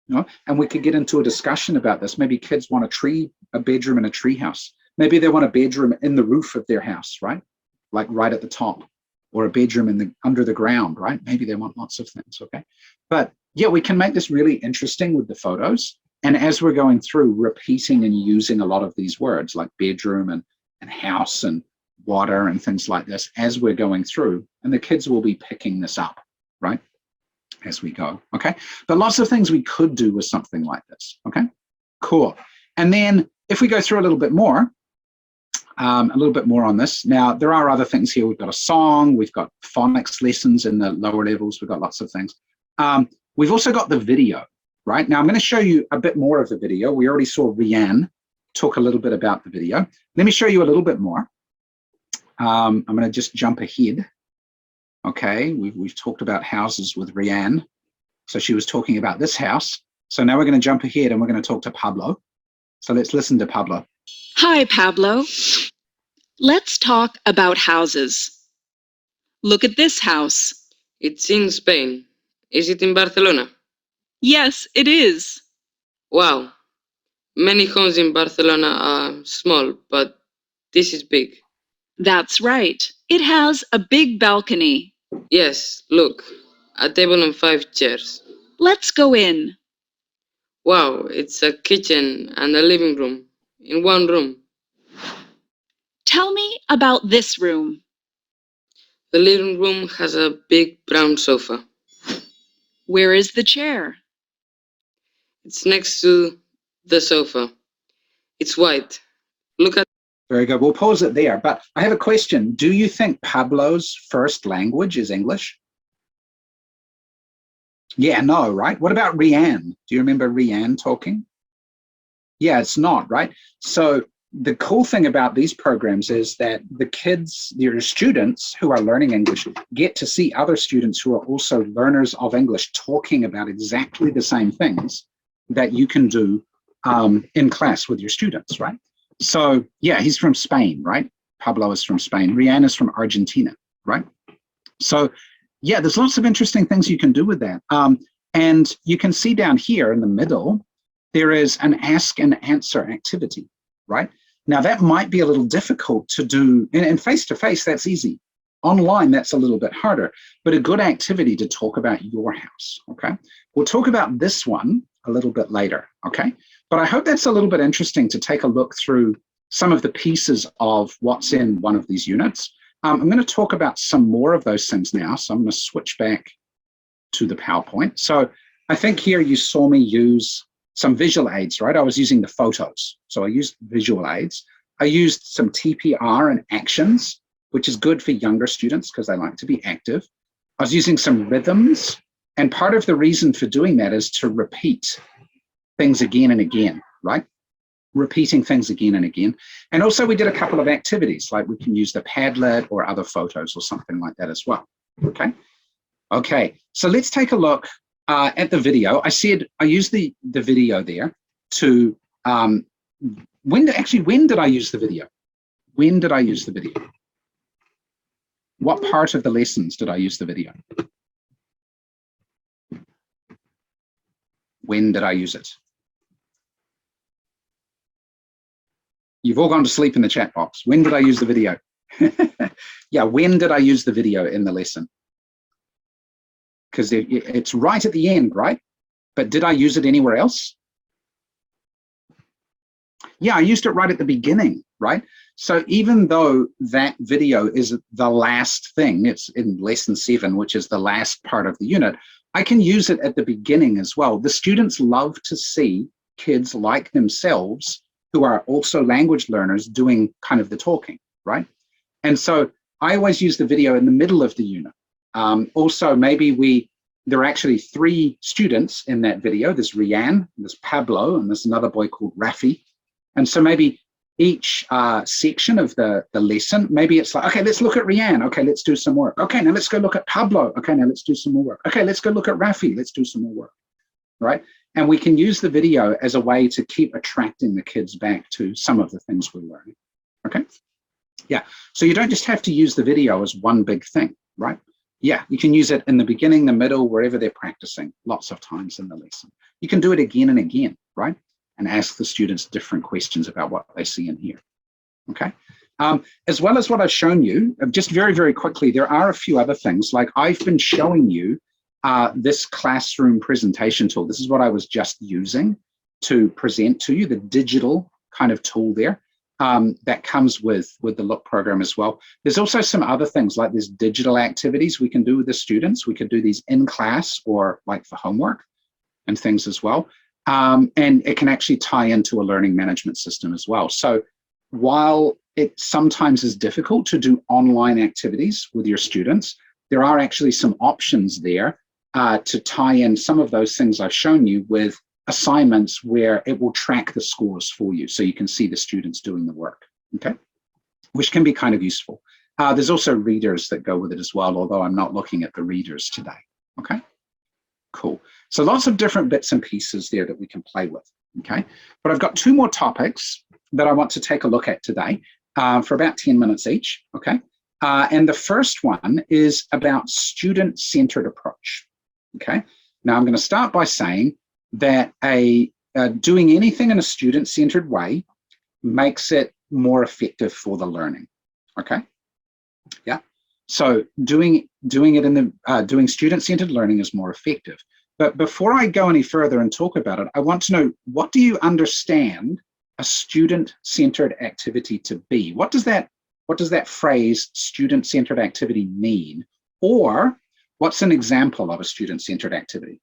No? And we could get into a discussion about this. Maybe kids want a bedroom in a tree house. Maybe they want a bedroom in the roof of their house, right? Like right at the top, or a bedroom under the ground, right? Maybe they want lots of things, okay? But yeah, we can make this really interesting with the photos. And as we're going through, repeating and using a lot of these words like bedroom and house and water and things like this as we're going through, and the kids will be picking this up, right? As we go, okay? But lots of things we could do with something like this, okay? Cool. And then if we go through a little bit more on this. Now, there are other things here. We've got a song, we've got phonics lessons in the lower levels, we've got lots of things. We've also got the video, right? Now, I'm going to show you a bit more of the video. We already saw Rianne talk a little bit about the video. Let me show you a little bit more. I'm going to just jump ahead. Okay, we've talked about houses with Rianne. So she was talking about this house. So now we're going to jump ahead and we're going to talk to Pablo. So let's listen to Pablo. Hi, Pablo. Let's talk about houses. Look at this house. It's in Spain. Is it in Barcelona? Yes, it is. Wow. Many homes in Barcelona are small, but this is big. That's right. It has a big balcony. Yes, look. A table and 5 chairs. Let's go in. Wow, it's a kitchen and a living room in one room. Tell me about this room. The living room has a big brown sofa. Where is the chair? It's next to the sofa. It's white. Look at Very good. We'll pause it there. But I have a question. Do you think Pablo's first language is English? Yeah, no, right? What about Rianne? Do you remember Rianne talking? Yeah, it's not, right? So the cool thing about these programs is that the kids, your students who are learning English, get to see other students who are also learners of English talking about exactly the same things that you can do in class with your students, right? So yeah, he's from Spain, right? Pablo is from Spain. Rihanna is from Argentina, right? So yeah, there's lots of interesting things you can do with that. And you can see down here in the middle, there is an ask and answer activity, right? Now that might be a little difficult to do, and face-to-face, that's easy. Online, that's a little bit harder, but a good activity to talk about your house, okay? We'll talk about this one a little bit later, okay? But I hope that's a little bit interesting to take a look through some of the pieces of what's in one of these units. I'm going to talk about some more of those things now. So I'm going to switch back to the PowerPoint. So I think here you saw me use some visual aids, right? I was using the photos. So I used visual aids. I used some TPR and actions, which is good for younger students because they like to be active. I was using some rhythms. And part of the reason for doing that is to repeat things again and again, right? Repeating things again and again. And also we did a couple of activities, like we can use the Padlet or other photos or something like that as well, okay? Okay, so let's take a look at the video. I said I used the video there to, when did I use the video? When did I use the video? What part of the lessons did I use the video? When did I use it? You've all gone to sleep in the chat box. When did I use the video? Yeah, when did I use the video in the lesson? Because it's right at the end, right? But did I use it anywhere else? Yeah, I used it right at the beginning, right? So even though that video is the last thing, it's in lesson 7, which is the last part of the unit, I can use it at the beginning as well. The students love to see kids like themselves who are also language learners doing kind of the talking, right? And so I always use the video in the middle of the unit. Also, maybe there are actually 3 students in that video. There's Rianne, there's Pablo, and there's another boy called Rafi. And so maybe each section of the lesson, maybe it's like, okay, let's look at Rianne. Okay, let's do some work. Okay, now let's go look at Pablo. Okay, now let's do some more work. Okay, let's go look at Rafi. Let's do some more work, right? And we can use the video as a way to keep attracting the kids back to some of the things we're learning, okay? Yeah, so you don't just have to use the video as one big thing, right? Yeah, you can use it in the beginning, the middle, wherever they're practicing, lots of times in the lesson. You can do it again and again, right? And ask the students different questions about what they see in here, okay? As well as what I've shown you, just very, very quickly, there are a few other things, like I've been showing you this classroom presentation tool. This is what I was just using to present to you, the digital kind of tool there that comes with the Look program as well. There's also some other things like there's digital activities we can do with the students. We could do these in class or like for homework and things as well. And it can actually tie into a learning management system as well. So while it sometimes is difficult to do online activities with your students, there are actually some options there to tie in some of those things I've shown you with assignments where it will track the scores for you so you can see the students doing the work, okay? Which can be kind of useful. There's also readers that go with it as well, although I'm not looking at the readers today. Okay, cool. So lots of different bits and pieces there that we can play with. Okay, but I've got 2 more topics that I want to take a look at today for about 10 minutes each. Okay, and the first one is about student-centered approach. Okay, now I'm going to start by saying that doing anything in a student-centered way makes it more effective for the learning. Okay, yeah. So doing student-centered learning is more effective. But before I go any further and talk about it, I want to know, what do you understand a student-centered activity to be? What does that phrase student-centered activity mean? Or what's an example of a student-centered activity?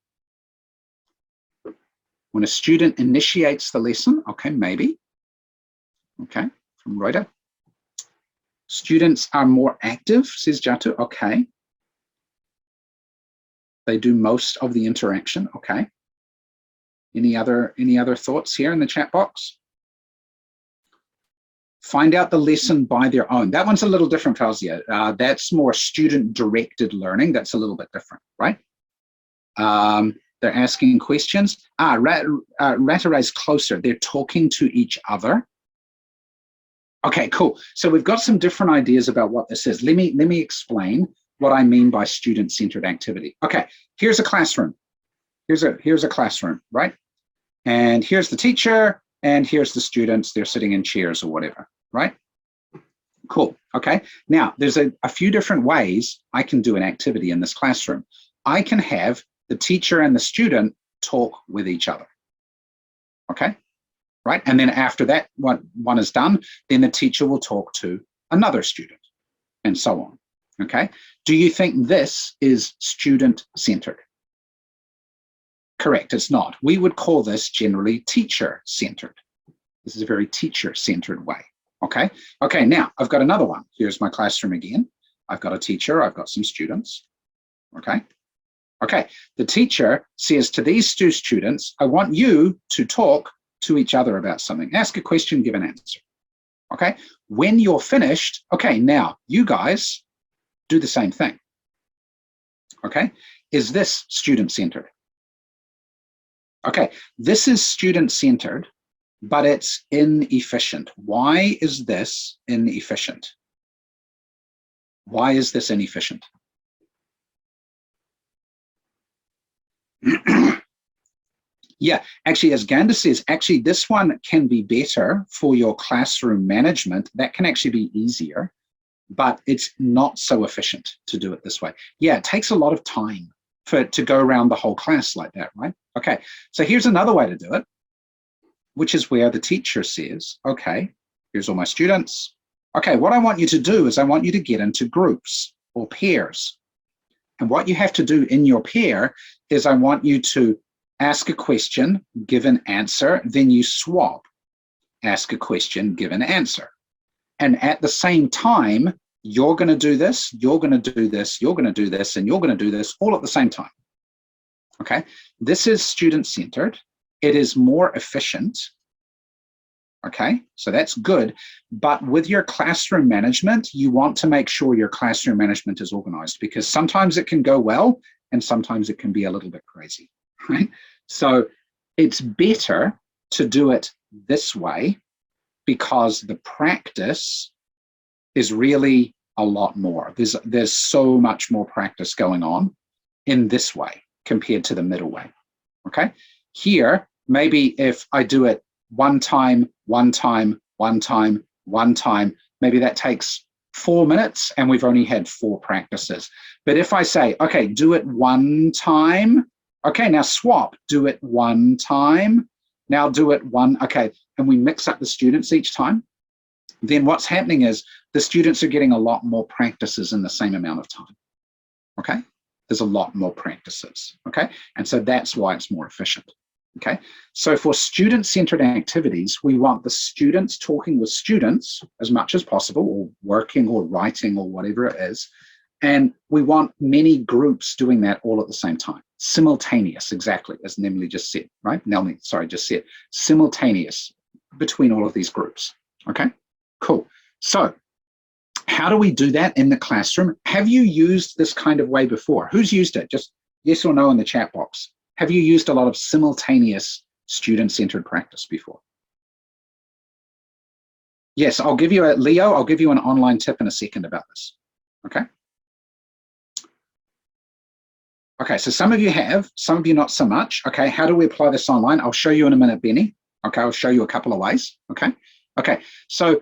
When a student initiates the lesson, okay, maybe. Okay, from Reuter. Students are more active, says Jatu, okay. They do most of the interaction, okay. Any other thoughts here in the chat box? Find out the lesson by their own. That one's a little different, Fauzia. That's more student-directed learning. That's a little bit different, right? They're asking questions. Rataray's closer. They're talking to each other. Okay, cool. So we've got some different ideas about what this is. Let me explain what I mean by student-centered activity. Okay, here's a classroom. Here's a classroom, right? And here's the teacher, and here's the students. They're sitting in chairs or whatever, right? Cool. Okay. Now, there's a few different ways I can do an activity in this classroom. I can have the teacher and the student talk with each other. Okay. Right. And then after that, one is done, then the teacher will talk to another student and so on. Okay. Do you think this is student-centered? Correct. It's not. We would call this generally teacher-centered. This is a very teacher-centered way. Okay. Okay. Now I've got another one. Here's my classroom again. I've got a teacher. I've got some students. Okay. Okay. The teacher says to these 2 students, I want you to talk to each other about something. Ask a question, give an answer. Okay. When you're finished, okay, now you guys do the same thing. Okay. Is this student-centered? Okay. This is student-centered, but it's inefficient. Why is this inefficient? Why is this inefficient? Yeah, actually, as Ganda says, actually, this one can be better for your classroom management. That can actually be easier, but it's not so efficient to do it this way. Yeah, it takes a lot of time to go around the whole class like that, right? Okay, so here's another way to do it, which is where the teacher says, okay, here's all my students. Okay, what I want you to do is I want you to get into groups or pairs. And what you have to do in your pair is I want you to ask a question, give an answer, then you swap. Ask a question, give an answer. And at the same time, you're going to do this, you're going to do this, you're going to do this, and you're going to do this all at the same time. Okay, this is student-centered. It is more efficient. Okay, so that's good. But with your classroom management, you want to make sure your classroom management is organized, because sometimes it can go well and sometimes it can be a little bit crazy, right? So it's better to do it this way because the practice is really a lot more. There's so much more practice going on in this way compared to the middle way. Okay, here, maybe if I do it one time, maybe that takes 4 minutes and we've only had 4 practices. But if I say, okay, do it one time, okay, now swap, do it one time, now do it one, okay, and we mix up the students each time, then what's happening is the students are getting a lot more practices in the same amount of time, okay? There's a lot more practices, okay? And so that's why it's more efficient, okay? So for student-centered activities, we want the students talking with students as much as possible, or working or writing or whatever it is, and we want many groups doing that all at the same time. Simultaneous, exactly, as Nemli just said, right? Nelmi, sorry, just said, simultaneous between all of these groups, okay? Cool. So How do we do that in the classroom? Have you used this kind of way before? Who's used it? Just yes or no in the chat box. Have you used a lot of simultaneous student-centered practice before? Yes, I'll give you Leo, I'll give you an online tip in a second about this, okay? Okay, so some of you have, some of you not so much. Okay, how do we apply this online? I'll show you in a minute, Benny. Okay, I'll show you a couple of ways, okay? Okay, so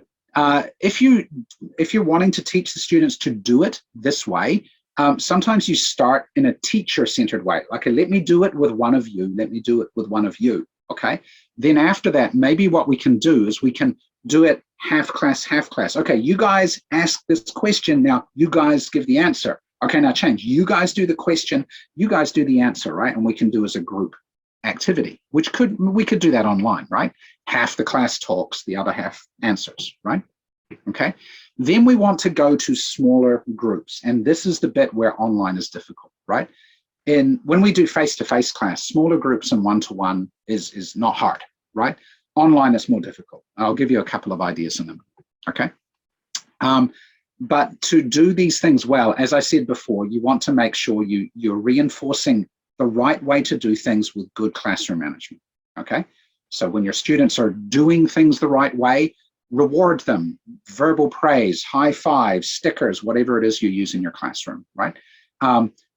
if you're wanting to teach the students to do it this way, sometimes you start in a teacher-centered way. Okay, let me do it with one of you. Let me do it with one of you, okay? Then after that, maybe what we can do is we can do it half class, half class. Okay, you guys ask this question, now you guys give the answer. Okay, now change. You guys do the question, you guys do the answer, right? And we can do as a group activity, which we could do that online, right? Half the class talks, the other half answers, right? Okay, then we want to go to smaller groups. And this is the bit where online is difficult, right? When we do face-to-face class, smaller groups and one-to-one is not hard, right? Online is more difficult. I'll give you a couple of ideas in them, okay? But to do these things well, as I said before, you want to make sure you're reinforcing the right way to do things with good classroom management, okay? So when your students are doing things the right way, reward them, verbal praise, high fives, stickers, whatever it is you use in your classroom, right?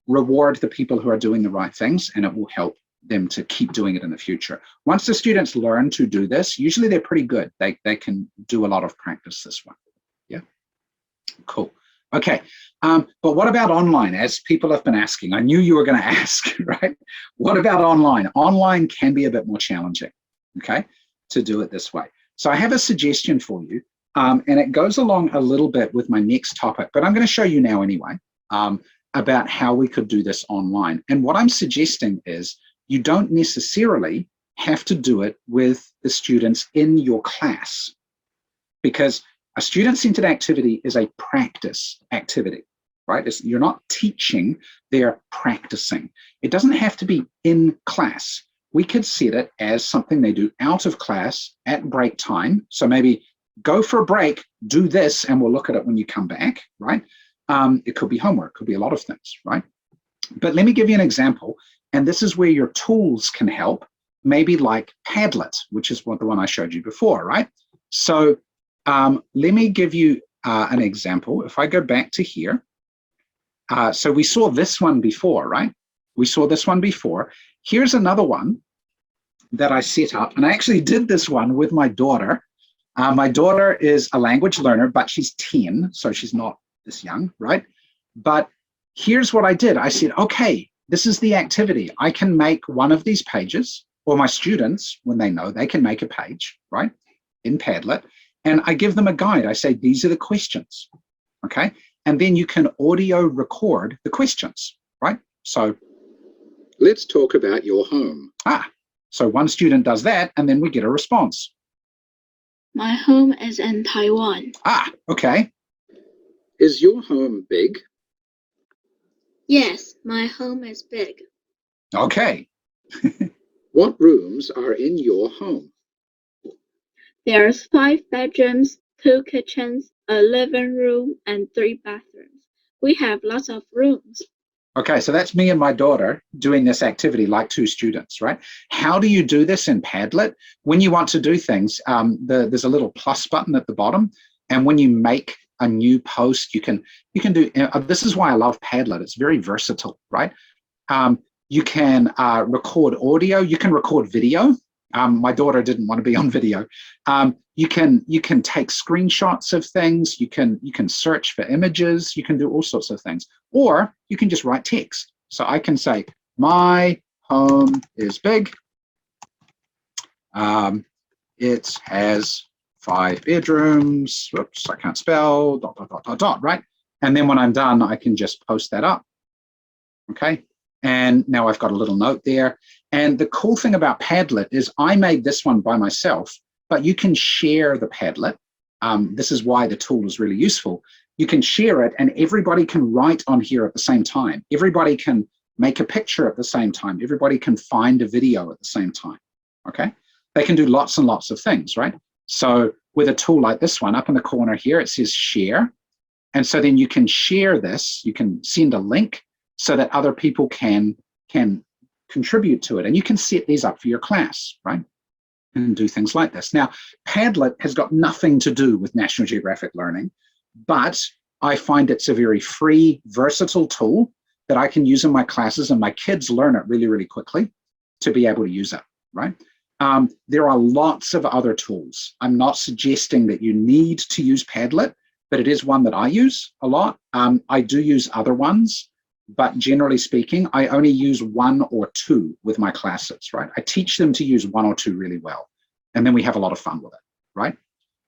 Reward the people who are doing the right things, and it will help them to keep doing it in the future. Once the students learn to do this, usually they're pretty good. They can do a lot of practice this way. Yeah, cool. Okay, but what about online? As people have been asking, I knew you were going to ask, right? What about online? Online can be a bit more challenging, okay, to do it this way. So I have a suggestion for you, and it goes along a little bit with my next topic, but I'm going to show you now anyway, about how we could do this online. And what I'm suggesting is you don't necessarily have to do it with the students in your class, because a student-centered activity is a practice activity, right? You're not teaching, they're practicing. It doesn't have to be in class. We could set it as something they do out of class at break time. So maybe go for a break, do this, and we'll look at it when you come back, right? It could be homework, could be a lot of things, right? But let me give you an example, and this is where your tools can help, maybe like Padlet, which is the one I showed you before, right? So let me give you an example. If I go back to here, so we saw this one before, right? We saw this one before. Here's another one that I set up, and I actually did this one with my daughter. My daughter is a language learner, but she's 10, so she's not this young, right? But here's what I did. I said, okay, this is the activity. I can make one of these pages, or my students, when they know, they can make a page, right, in Padlet, and I give them a guide. I say, these are the questions, okay? And then you can audio record the questions, right? So let's talk about your home. So one student does that, and then we get a response. My home is in Taiwan. Okay. Is your home big? Yes, my home is big. Okay. What rooms are in your home? There's 5 bedrooms, 2 kitchens, a living room, and 3 bathrooms. We have lots of rooms. Okay, so that's me and my daughter doing this activity like 2 students, right? How do you do this in Padlet? When you want to do things, there's a little plus button at the bottom, and when you make a new post, you can do, this is why I love Padlet. It's very versatile, right? You can record audio, you can record video. My daughter didn't want to be on video. You can take screenshots of things, you can search for images, you can do all sorts of things, or you can just write text. So I can say, my home is big. It has 5 bedrooms. Whoops, I can't spell, ... right? And then when I'm done, I can just post that up. Okay. And now I've got a little note there. And the cool thing about Padlet is I made this one by myself, but you can share the Padlet. This is why the tool is really useful. You can share it, and everybody can write on here at the same time. Everybody can make a picture at the same time. Everybody can find a video at the same time, okay? They can do lots and lots of things, right? So with a tool like this one, up in the corner here, it says share. And so then you can share this, you can send a link so that other people can contribute to it. And you can set these up for your class, right? And do things like this. Now, Padlet has got nothing to do with National Geographic Learning, but I find it's a very free, versatile tool that I can use in my classes, and my kids learn it really, really quickly to be able to use it, right? There are lots of other tools. I'm not suggesting that you need to use Padlet, but it is one that I use a lot. I do use other ones, but generally speaking, I only use one or two with my classes, right? I teach them to use one or two really well, and then we have a lot of fun with it, right?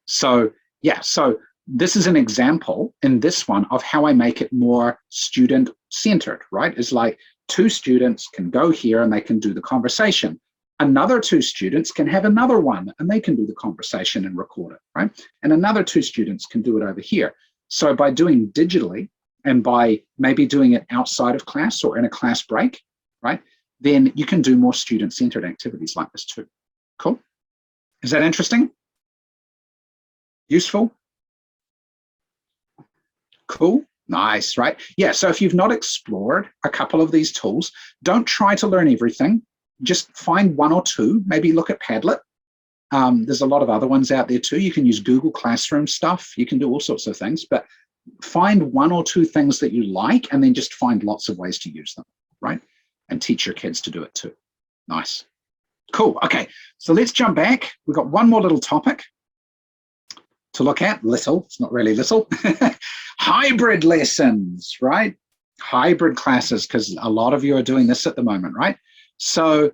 So yeah, so this is an example in this one of how I make it more student-centered, right? It's like 2 students can go here and they can do the conversation. Another 2 students can have another one and they can do the conversation and record it, right? And another 2 students can do it over here. So by doing digitally and by maybe doing it outside of class or in a class break, right? Then you can do more student-centered activities like this too. Cool. Is that interesting? Useful? Cool. Nice, right? Yeah, so if you've not explored a couple of these tools, don't try to learn everything. Just find 1 or 2, maybe look at Padlet. There's a lot of other ones out there too. You can use Google Classroom stuff. You can do all sorts of things, but find 1 or 2 things that you like and then just find lots of ways to use them, right? And teach your kids to do it too. Nice. Cool. Okay, so let's jump back. We've got one more little topic to look at. Little, it's not really little. Hybrid lessons, right? Hybrid classes, because a lot of you are doing this at the moment, right? So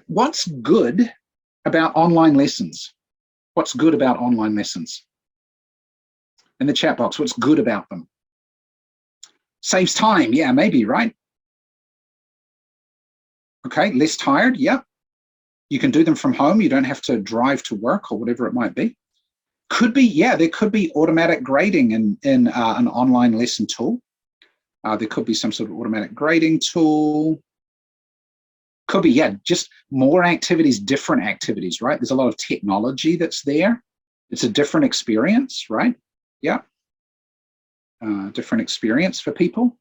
what's good about online lessons? What's good about online lessons? In the chat box, what's good about them? Saves time, yeah, maybe, right? Okay, less tired, yeah. You can do them from home. You don't have to drive to work or whatever it might be. Could be, yeah, there could be automatic grading in an online lesson tool. There could be some sort of automatic grading tool. Could be, yeah, just more activities, different activities, right? There's a lot of technology that's there. It's a different experience, right? Yeah. Different experience for people.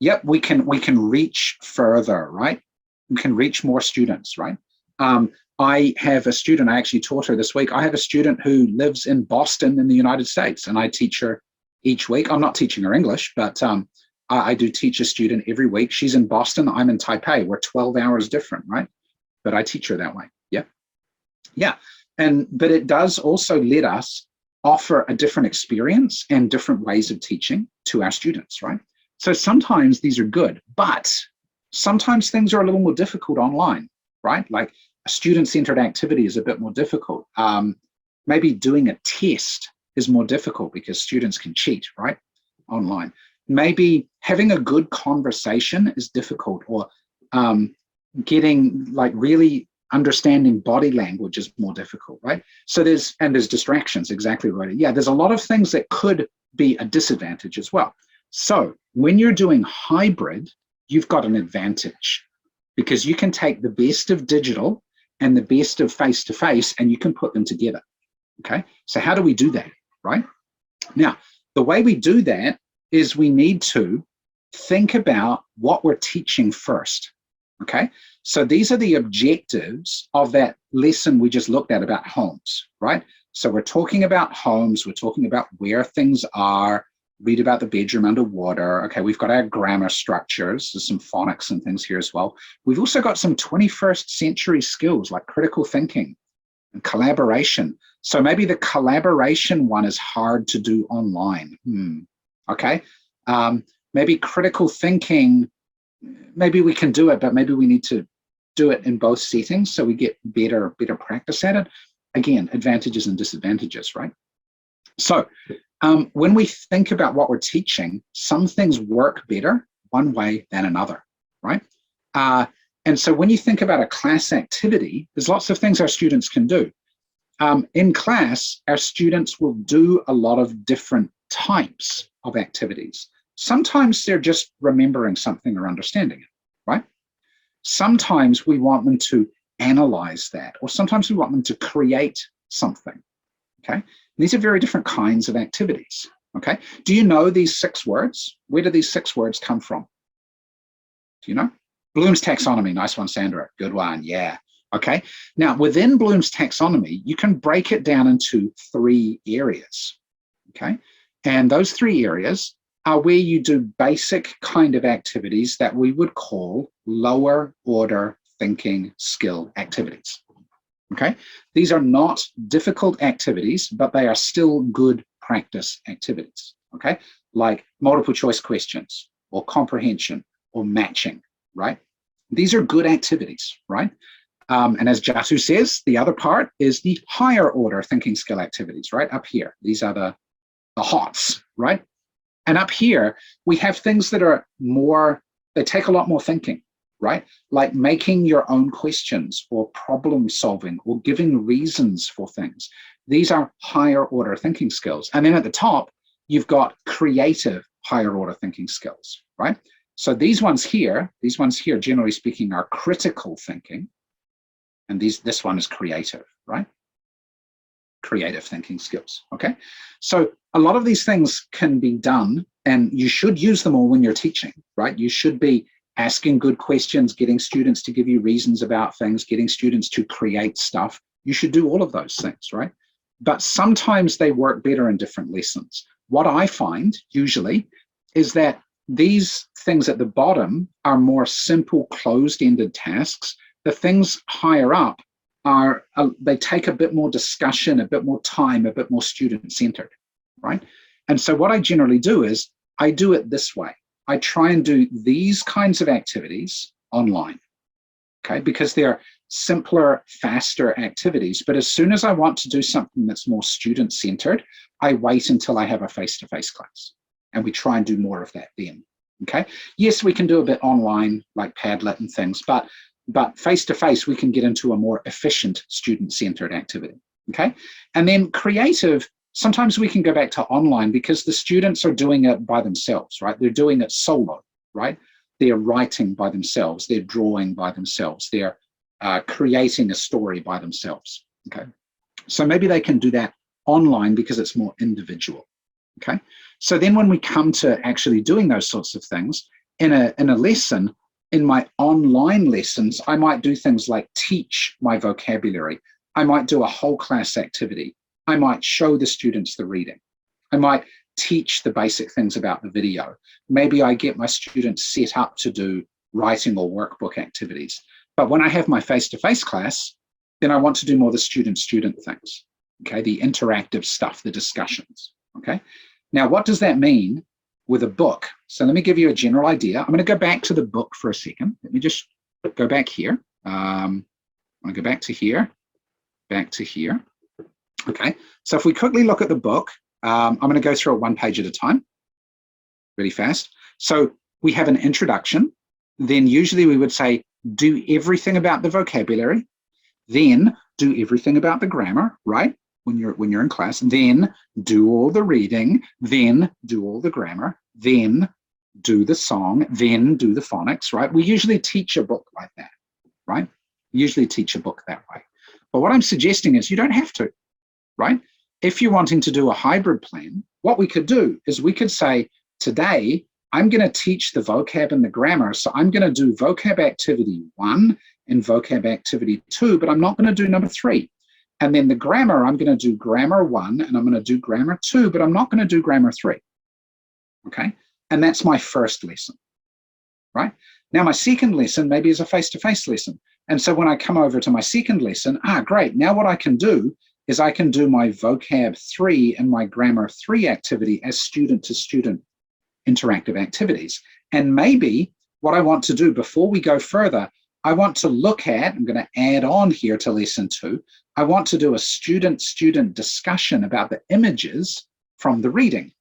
Yep, we can reach further, right? We can reach more students, right? I have a student, I actually taught her this week. I have a student who lives in Boston in the United States, and I teach her each week. I'm not teaching her English, but I do teach a student every week. She's in Boston, I'm in Taipei. We're 12 hours different, right? But I teach her that way, yeah. Yeah, but it does also let us offer a different experience and different ways of teaching to our students, right? So sometimes these are good, but sometimes things are a little more difficult online, right? Like a student-centered activity is a bit more difficult. Maybe doing a test is more difficult because students can cheat, right? Online. Maybe having a good conversation is difficult, or getting like really understanding body language is more difficult, right? So there's distractions, exactly right. Yeah, there's a lot of things that could be a disadvantage as well. So when you're doing hybrid, you've got an advantage because you can take the best of digital and the best of face-to-face and you can put them together, okay? So how do we do that, right? Now, the way we do that is we need to think about what we're teaching first, okay? So these are the objectives of that lesson we just looked at about homes, right? So we're talking about homes, we're talking about where things are, read about the bedroom underwater. Okay, we've got our grammar structures, there's some phonics and things here as well. We've also got some 21st century skills like critical thinking and collaboration. So maybe the collaboration one is hard to do online. Okay, maybe critical thinking, maybe we can do it, but maybe we need to do it in both settings so we get better practice at it. Again, advantages and disadvantages, right? So when we think about what we're teaching, some things work better one way than another, right? And so when you think about a class activity, there's lots of things our students can do. In class, our students will do a lot of different types of activities. Sometimes they're just remembering something or understanding it, right? Sometimes we want them to analyze that, or sometimes we want them to create something, okay? These are very different kinds of activities. Okay. Do you know these 6 words? Where do these 6 words come from? Do you know? Bloom's taxonomy. Nice one, Sandra. Good one. Yeah. Okay. Now, within Bloom's taxonomy, you can break it down into 3 areas. Okay. And those 3 areas are where you do basic kind of activities that we would call lower order thinking skill activities. Okay. These are not difficult activities, but they are still good practice activities. Okay. Like multiple choice questions or comprehension or matching, right? These are good activities, right? And as Jatu says, the other part is the higher order thinking skill activities, right? Up here, these are the HOTS, right? And up here, we have things that are more, they take a lot more thinking, right? Like making your own questions or problem solving or giving reasons for things. These are higher order thinking skills. And then at the top, you've got creative higher order thinking skills, right? So these ones here, generally speaking, are critical thinking. And this one is creative, right? Creative thinking skills, okay? So a lot of these things can be done, and you should use them all when you're teaching, right? You should be asking good questions, getting students to give you reasons about things, getting students to create stuff. You should do all of those things, right? But sometimes they work better in different lessons. What I find usually is that these things at the bottom are more simple, closed-ended tasks. The things higher up are, they take a bit more discussion, a bit more time, a bit more student-centered, right? And so what I generally do is I do it this way. I try and do these kinds of activities online, okay? Because they're simpler, faster activities. But as soon as I want to do something that's more student-centered, I wait until I have a face-to-face class. And we try and do more of that then, okay? Yes, we can do a bit online, like Padlet and things, but face-to-face, we can get into a more efficient student-centered activity, okay? And then creative, sometimes we can go back to online because the students are doing it by themselves, right? They're doing it solo, right? They're writing by themselves, they're drawing by themselves, they're creating a story by themselves, okay? So maybe they can do that online because it's more individual, okay? So then when we come to actually doing those sorts of things, in a lesson, in my online lessons, I might do things like teach my vocabulary. I might do a whole class activity. I might show the students the reading. I might teach the basic things about the video. Maybe I get my students set up to do writing or workbook activities. But when I have my face-to-face class, then I want to do more the student-student things, okay? The interactive stuff, the discussions, okay? Now, what does that mean with a book? So let me give you a general idea. I'm going to go back to the book for a second. Let me just go back here. I'm going to go back to here, back to here. Okay, so if we quickly look at the book, I'm going to go through it 1 page at a time, really fast. So we have an introduction. Then usually we would say, do everything about the vocabulary, then do everything about the grammar, right? When you're in class, then do all the reading, then do all the grammar, then do the song, then do the phonics, right? We usually teach a book like that, right? We usually teach a book that way. But what I'm suggesting is you don't have to, right? If you're wanting to do a hybrid plan, what we could do is we could say, today, I'm going to teach the vocab and the grammar. So I'm going to do vocab activity 1 and vocab activity 2, but I'm not going to do number 3. And then the grammar, I'm going to do grammar 1 and I'm going to do grammar 2, but I'm not going to do grammar 3. Okay. And that's my first lesson, right? Now my second lesson maybe is a face-to-face lesson. And so when I come over to my second lesson, great. Now what I can do is I can do my vocab 3 and my grammar 3 activity as student-to-student interactive activities. And maybe what I want to do before we go further, I want to look at, I'm going to add on here to lesson 2, I want to do a student-student discussion about the images from the reading,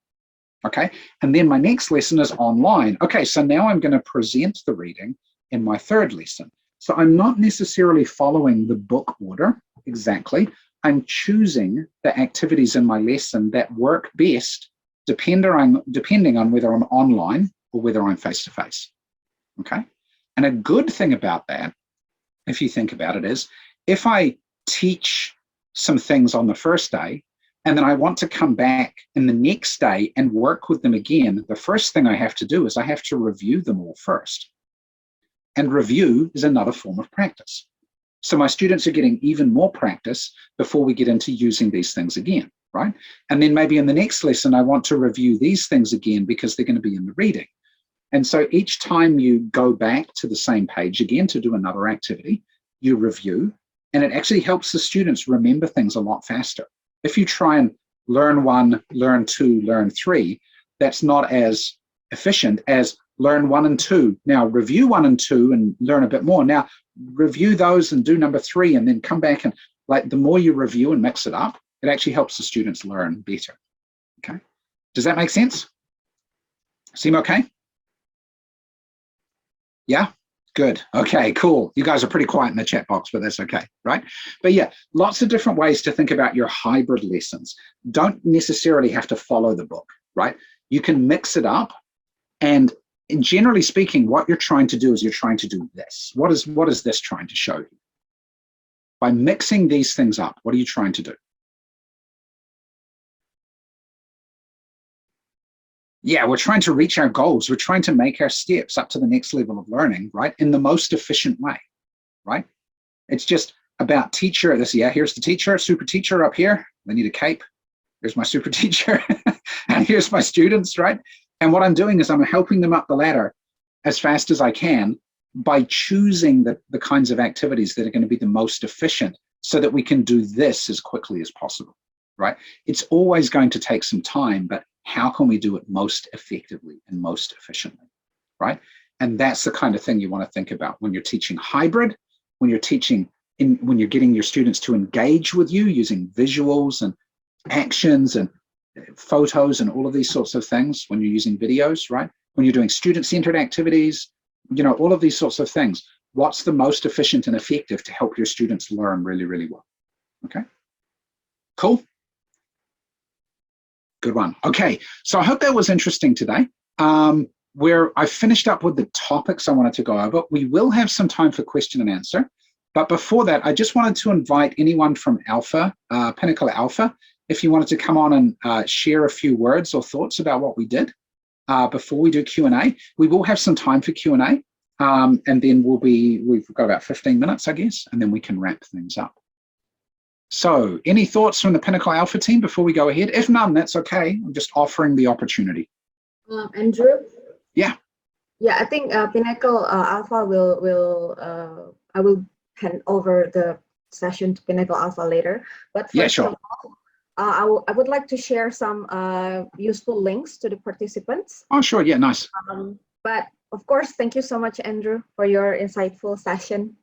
okay? And then my next lesson is online. Okay, so now I'm going to present the reading in my third lesson. So I'm not necessarily following the book order exactly. I'm choosing the activities in my lesson that work best depending on whether I'm online or whether I'm face-to-face, okay? And a good thing about that, if you think about it, is if I teach some things on the first day, and then I want to come back in the next day and work with them again, the first thing I have to do is I have to review them all first. And review is another form of practice. So my students are getting even more practice before we get into using these things again, right? And then maybe in the next lesson, I want to review these things again because they're going to be in the reading. And so each time you go back to the same page again to do another activity, you review, and it actually helps the students remember things a lot faster. If you try and learn 1, learn 2, learn 3, that's not as efficient as learn 1 and 2. Now review 1 and 2 and learn a bit more. Now review those and do number 3 and then come back, and like the more you review and mix it up, it actually helps the students learn better. Okay, does that make sense? Seem okay? Yeah, good. Okay, cool. You guys are pretty quiet in the chat box, but that's okay, right? But yeah, lots of different ways to think about your hybrid lessons. Don't necessarily have to follow the book, right? You can mix it up, and generally speaking, what you're trying to do is you're trying to do this. What is this trying to show you? By mixing these things up, what are you trying to do? Yeah, we're trying to reach our goals. We're trying to make our steps up to the next level of learning, right? In the most efficient way, right? It's just about teacher. Here's the teacher, super teacher up here. They need a cape. Here's my super teacher. And here's my students, right? And what I'm doing is I'm helping them up the ladder as fast as I can by choosing the kinds of activities that are going to be the most efficient so that we can do this as quickly as possible, right? It's always going to take some time, but how can we do it most effectively and most efficiently, right? And that's the kind of thing you want to think about when you're teaching hybrid, when you're teaching, when you're getting your students to engage with you using visuals and actions and photos and all of these sorts of things, when you're using videos, right? When you're doing student-centered activities, you know, all of these sorts of things. What's the most efficient and effective to help your students learn really, really well? Okay, cool. Good one. Okay, so I hope that was interesting today. Where I finished up with the topics I wanted to go over. We will have some time for question and answer. But before that, I just wanted to invite anyone from Alpha, Pinnacle Alpha, if you wanted to come on and share a few words or thoughts about what we did before we do Q&A. We will have some time for Q&A, and then we've got about 15 minutes, I guess, and then we can wrap things up. So any thoughts from the Pinnacle Alpha team before we go ahead? If none, that's okay. I'm just offering the opportunity. Andrew? Yeah. Yeah, I think Pinnacle Alpha I will hand over the session to Pinnacle Alpha later. But first, yeah, sure. Of all, I would like to share some useful links to the participants. Oh, sure. Yeah, nice. But of course, thank you so much, Andrew, for your insightful session.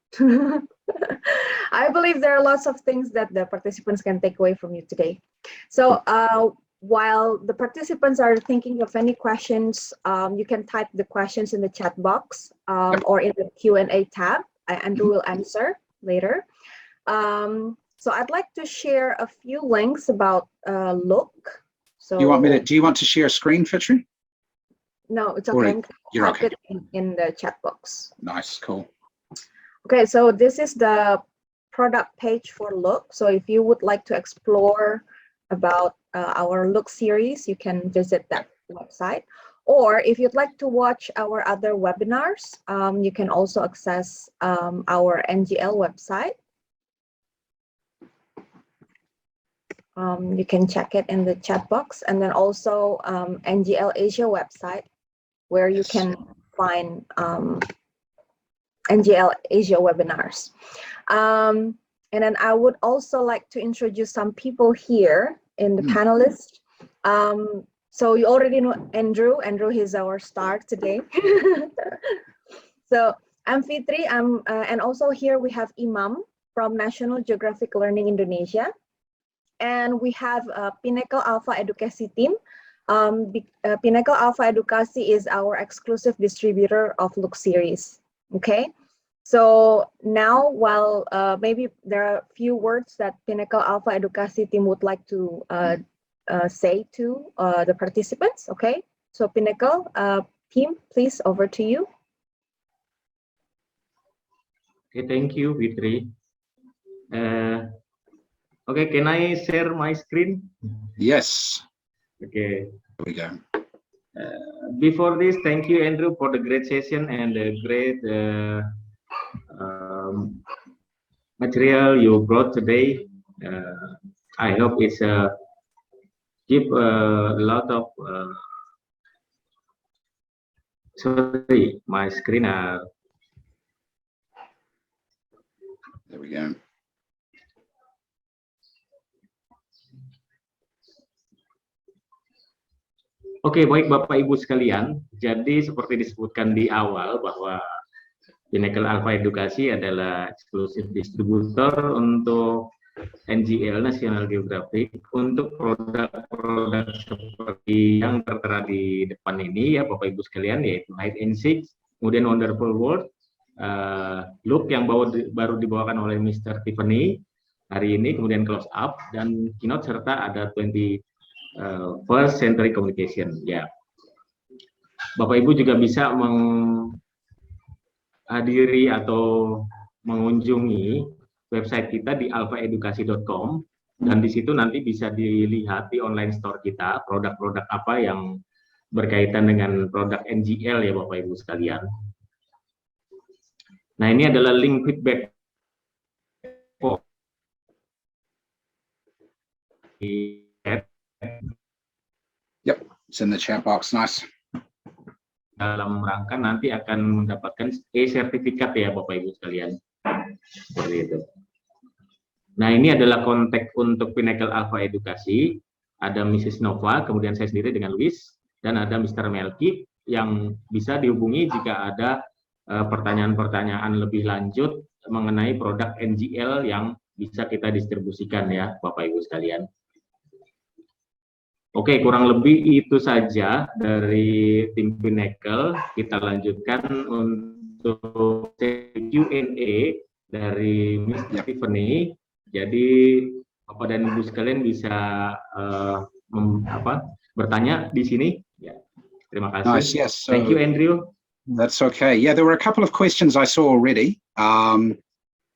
I believe there are lots of things that the participants can take away from you today. So while the participants are thinking of any questions, you can type the questions in the chat box or in the Q&A tab. Andrew will answer later. So I'd like to share a few links about Look. So do you want to share a screen, Fitri? No, it's okay. You're okay. Type it in the chat box. Nice, cool. Okay, so this is the product page for Look. So if you would like to explore about our Look series, you can visit that website. Or if you'd like to watch our other webinars, you can also access our NGL website. You can check it in the chat box, and then also NGL Asia website, where you can find NGL Asia webinars. And then I would also like to introduce some people here in the panelists. So you already know Andrew. Andrew is our star today. So I'm Fitri. And also here we have Imam from National Geographic Learning Indonesia. And we have Pinnacle Alpha Edukasi team. Pinnacle Alpha Edukasi is our exclusive distributor of Look series. Okay. So now, while maybe there are a few words that Pinnacle Alpha Edukasi team would like to say to the participants, okay? So Pinnacle team, please, over to you. Okay, thank you, Fitri. Okay, can I share my screen? Yes. Okay. There we go. Before this, thank you, Andrew, for the great session and the great material you brought today. I hope it's give a lot of sorry, my screen. There we go. Oke, baik Bapak Ibu sekalian. Jadi seperti disebutkan di awal bahwa Pinnacle Alpha Edukasi adalah eksklusif distributor untuk NGL National Geographic untuk produk-produk seperti yang tertera di depan ini ya Bapak Ibu sekalian, yaitu Hide and Seek, kemudian Wonderful World, Look yang baru dibawakan oleh Mr. Tiffany hari ini, kemudian Close Up dan Keynote, serta ada 21st Century Communication. Ya, Bapak Ibu juga bisa menghadiri atau mengunjungi website kita di alphaedukasi.com, dan di situ nanti bisa dilihat di online store kita produk-produk apa yang berkaitan dengan produk NGL ya Bapak Ibu sekalian. Nah, ini adalah link feedback di chat. Yep, it's in the chat box. Nice. Dalam rangka nanti akan mendapatkan e-sertifikat ya Bapak Ibu sekalian. Seperti itu. Nah, ini adalah kontak untuk Pinnacle Alpha Edukasi. Ada Mrs. Nova, kemudian saya sendiri dengan Luis, dan ada Mr. Melki yang bisa dihubungi jika ada pertanyaan-pertanyaan lebih lanjut mengenai produk NGL yang bisa kita distribusikan ya Bapak Ibu sekalian. Oke, kurang lebih itu saja dari tim Pinnacle. Kita lanjutkan untuk Q&A dari Mr. Tiffany. Jadi Bapak dan Ibu sekalian bisa bertanya di sini. Ya, terima kasih. Nice, yes. So, thank you, Andrew. That's okay. Yeah, there were a couple of questions I saw already.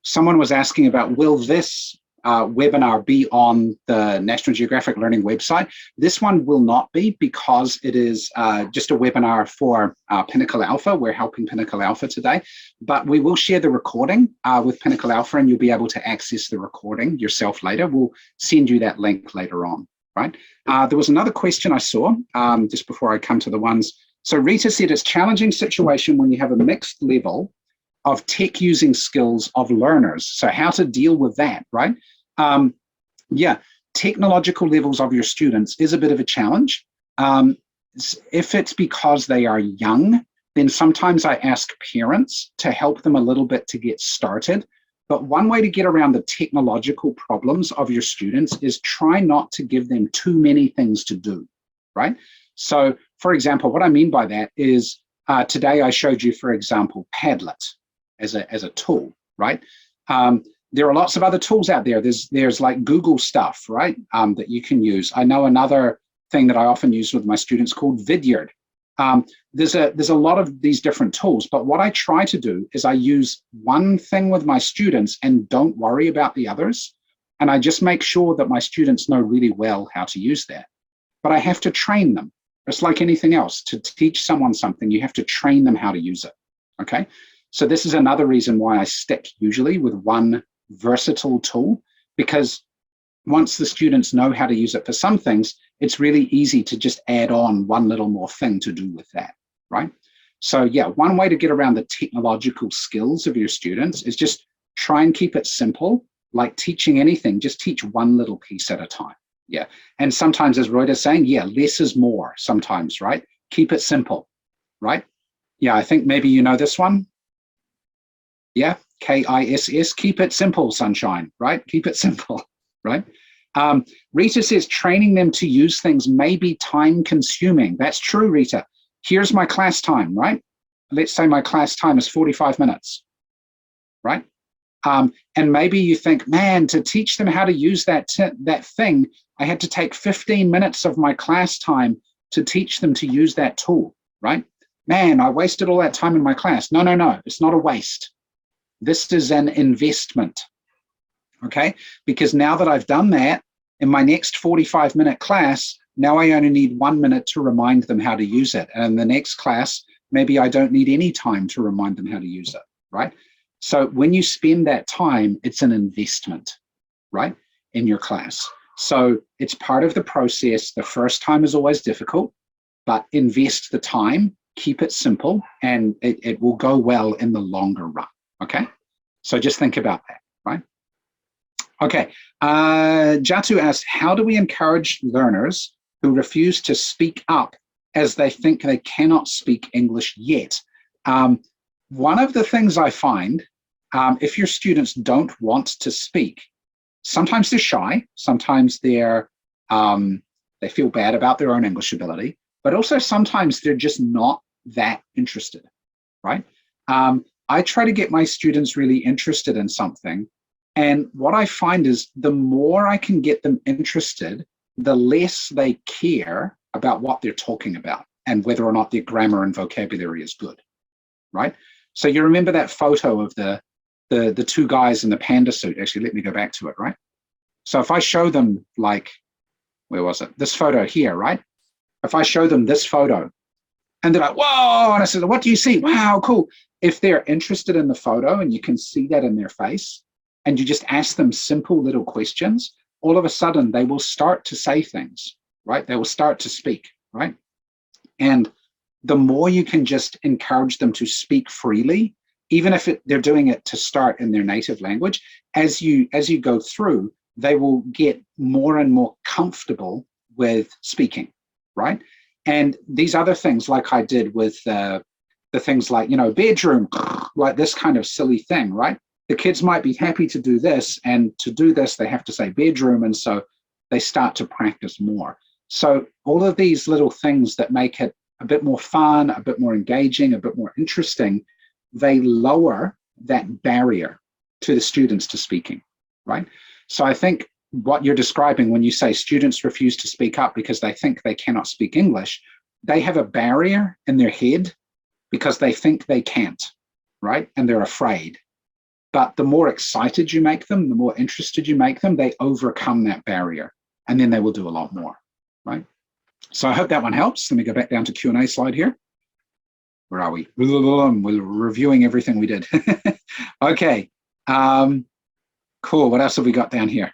Someone was asking about, will this webinar be on the National Geographic Learning website? This one will not be, because it is just a webinar for Pinnacle Alpha. We're helping Pinnacle Alpha today, but we will share the recording with Pinnacle Alpha, and you'll be able to access the recording yourself later. We'll send you that link later on, right? There was another question I saw just before I come to the ones. So Rita said, it's a challenging situation when you have a mixed level of tech using skills of learners. So how to deal with that, right? Yeah, technological levels of your students is a bit of a challenge. If it's because they are young, then sometimes I ask parents to help them a little bit to get started. But one way to get around the technological problems of your students is try not to give them too many things to do, right? So, for example, what I mean by that is today I showed you, for example, Padlet as a tool, right? There are lots of other tools out there. There's like Google stuff, right, that you can use. I know another thing that I often use with my students called Vidyard. There's a lot of these different tools, but what I try to do is I use one thing with my students and don't worry about the others. And I just make sure that my students know really well how to use that. But I have to train them. It's like anything else. To teach someone something, you have to train them how to use it, okay? So this is another reason why I stick usually with one versatile tool, because once the students know how to use it for some things, it's really easy to just add on one little more thing to do with that, right? So yeah, one way to get around the technological skills of your students is just try and keep it simple. Like teaching anything, just teach one little piece at a time. Yeah, and sometimes, as Reuter's saying, yeah, less is more sometimes, right? Keep it simple, right? Yeah, I think maybe you know this one. Yeah, KISS, keep it simple, sunshine, right? Keep it simple, right? Rita says training them to use things may be time consuming. That's true, Rita. Here's my class time, right? Let's say my class time is 45 minutes, right? And maybe you think, man, to teach them how to use that thing, I had to take 15 minutes of my class time to teach them to use that tool, right? Man, I wasted all that time in my class. No, it's not a waste. This is an investment, okay? Because now that I've done that, in my next 45-minute class, now I only need 1 minute to remind them how to use it. And in the next class, maybe I don't need any time to remind them how to use it, right? So when you spend that time, it's an investment, right, in your class. So it's part of the process. The first time is always difficult, but invest the time, keep it simple, and it will go well in the longer run, okay? So just think about that, right? Okay, Jatu asked, how do we encourage learners who refuse to speak up as they think they cannot speak English yet? One of the things I find, if your students don't want to speak, sometimes they're shy, sometimes they feel bad about their own English ability, but also sometimes they're just not that interested, right? I try to get my students really interested in something, and what I find is the more I can get them interested, the less they care about what they're talking about and whether or not their grammar and vocabulary is good, right? So you remember that photo of the two guys in the panda suit. Actually, let me go back to it, right? So if I show them, like, where was it? This photo here, right? If I show them this photo and they're like, whoa, and I said, what do you see? Wow, cool. If they're interested in the photo and you can see that in their face, and you just ask them simple little questions, all of a sudden they will start to say things, right? They will start to speak, right? And the more you can just encourage them to speak freely, even if they're doing it to start in their native language, as you go through, they will get more and more comfortable with speaking, right? And these other things, like I did with the things like, you know, bedroom, like this kind of silly thing, right? The kids might be happy to do this, and to do this, they have to say bedroom, and so they start to practice more. So all of these little things that make it a bit more fun, a bit more engaging, a bit more interesting, they lower that barrier to the students to speaking, right? So I think what you're describing when you say students refuse to speak up because they think they cannot speak English, they have a barrier in their head because they think they can't, right? And they're afraid. But the more excited you make them, the more interested you make them, they overcome that barrier, and then they will do a lot more, right? So I hope that one helps. Let me go back down to Q&A slide here. Where are we? We're reviewing everything we did. Okay, cool. What else have we got down here?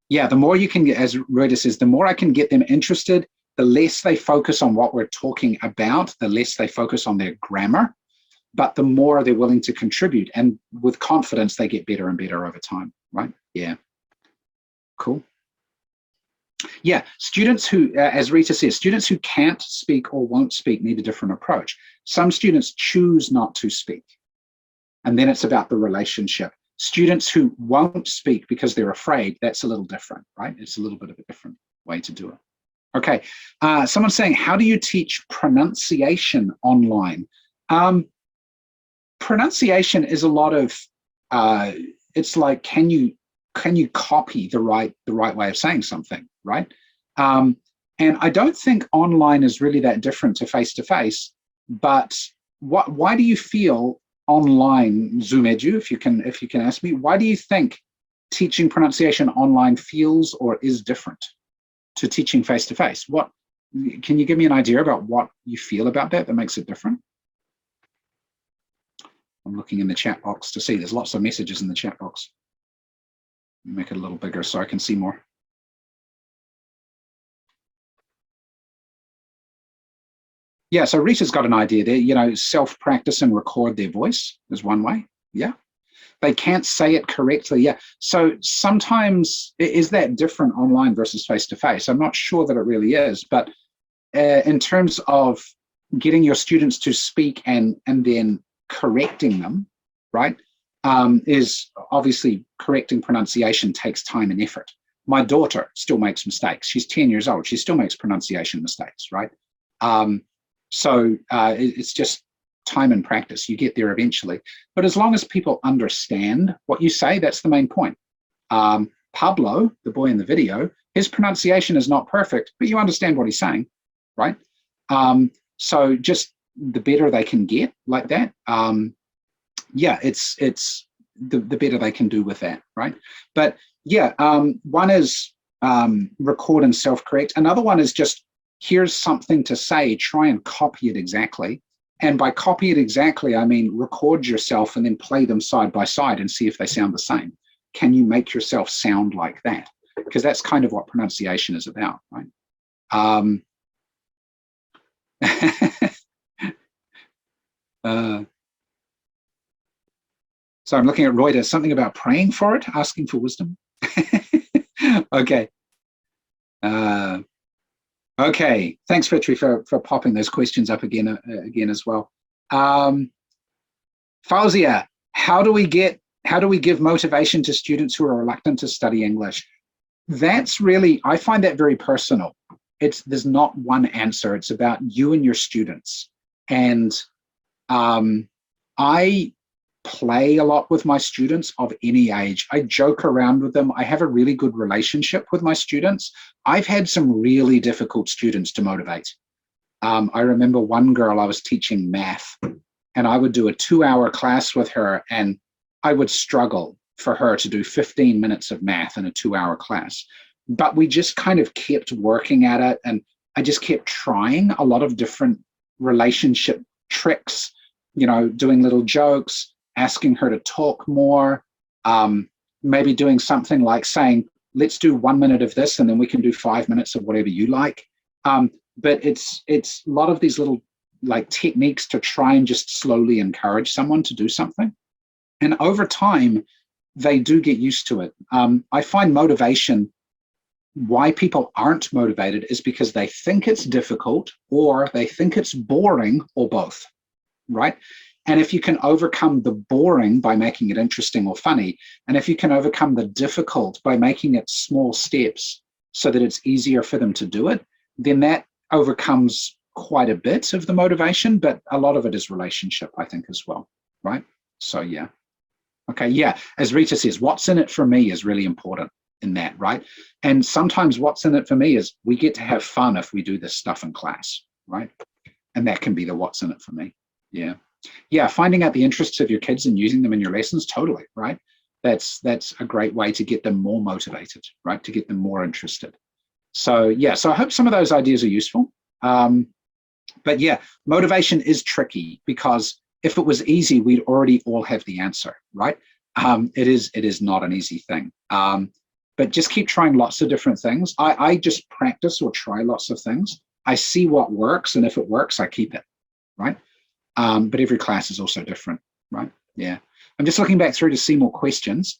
Yeah, the more you can get, as Rhoda says, the more I can get them interested, the less they focus on what we're talking about, the less they focus on their grammar, but the more they're willing to contribute. And with confidence, they get better and better over time, right? Yeah, cool. Yeah, students who, as Rita says, students who can't speak or won't speak need a different approach. Some students choose not to speak, and then it's about the relationship. Students who won't speak because they're afraid, that's a little different, right? It's a little bit of a different way to do it. Okay, someone's saying, how do you teach pronunciation online? Pronunciation is a lot of, it's like, can you copy the right way of saying something, right? And I don't think online is really that different to face-to-face, but why do you feel online, Zoom Edu, if you can ask me, why do you think teaching pronunciation online feels or is different to teaching face-to-face? Can you give me an idea about what you feel about that makes it different? I'm looking in the chat box to see. There's lots of messages in the chat box. Make it a little bigger so I can see more. Yeah, so Rita's got an idea there. You know, self-practice and record their voice is one way. Yeah. They can't say it correctly. Yeah. So sometimes, is that different online versus face-to-face? I'm not sure that it really is, but in terms of getting your students to speak and then correcting them, right, is obviously correcting pronunciation takes time and effort. My daughter still makes mistakes. She's 10 years old. She still makes pronunciation mistakes, right? So it's just time and practice. You get there eventually. But as long as people understand what you say, that's the main point. Pablo, the boy in the video, his pronunciation is not perfect, but you understand what he's saying, right? So just the better they can get like that, yeah, it's the better they can do with that, right? But yeah, one is record and self-correct. Another one is just, here's something to say, try and copy it exactly. And by copy it exactly, I mean record yourself and then play them side by side and see if they sound the same. Can you make yourself sound like that? Because that's kind of what pronunciation is about, right? So I'm looking at Reuters, something about praying for it, asking for wisdom. Okay. Okay, thanks, Petri, for popping those questions up again as well. Fauzia, how do we give motivation to students who are reluctant to study English? That's really, I find that very personal. There's not one answer. It's about you and your students. And I play a lot with my students of any age. I joke around with them. I have a really good relationship with my students. I've had some really difficult students to motivate. I remember one girl I was teaching math, and I would do a 2-hour class with her, and I would struggle for her to do 15 minutes of math in a 2-hour class. But we just kind of kept working at it, and I just kept trying a lot of different relationship tricks, you know, doing little jokes, asking her to talk more, maybe doing something like saying, let's do 1 minute of this and then we can do 5 minutes of whatever you like. But it's a lot of these little like techniques to try and just slowly encourage someone to do something. And over time, they do get used to it. I find motivation, why people aren't motivated is because they think it's difficult, or they think it's boring, or both, right? And if you can overcome the boring by making it interesting or funny, and if you can overcome the difficult by making it small steps so that it's easier for them to do it, then that overcomes quite a bit of the motivation, but a lot of it is relationship, I think, as well, right? So yeah. Okay, yeah, as Rita says, what's in it for me is really important in that, right? And sometimes what's in it for me is we get to have fun if we do this stuff in class, right? And that can be the what's in it for me. Yeah. Yeah, finding out the interests of your kids and using them in your lessons, totally, right? That's a great way to get them more motivated, right? To get them more interested. So yeah, so I hope some of those ideas are useful. But yeah, motivation is tricky because if it was easy, we'd already all have the answer, right? It is not an easy thing. But just keep trying lots of different things. I just practice or try lots of things. I see what works, and if it works, I keep it, right? But every class is also different, right? Yeah. I'm just looking back through to see more questions.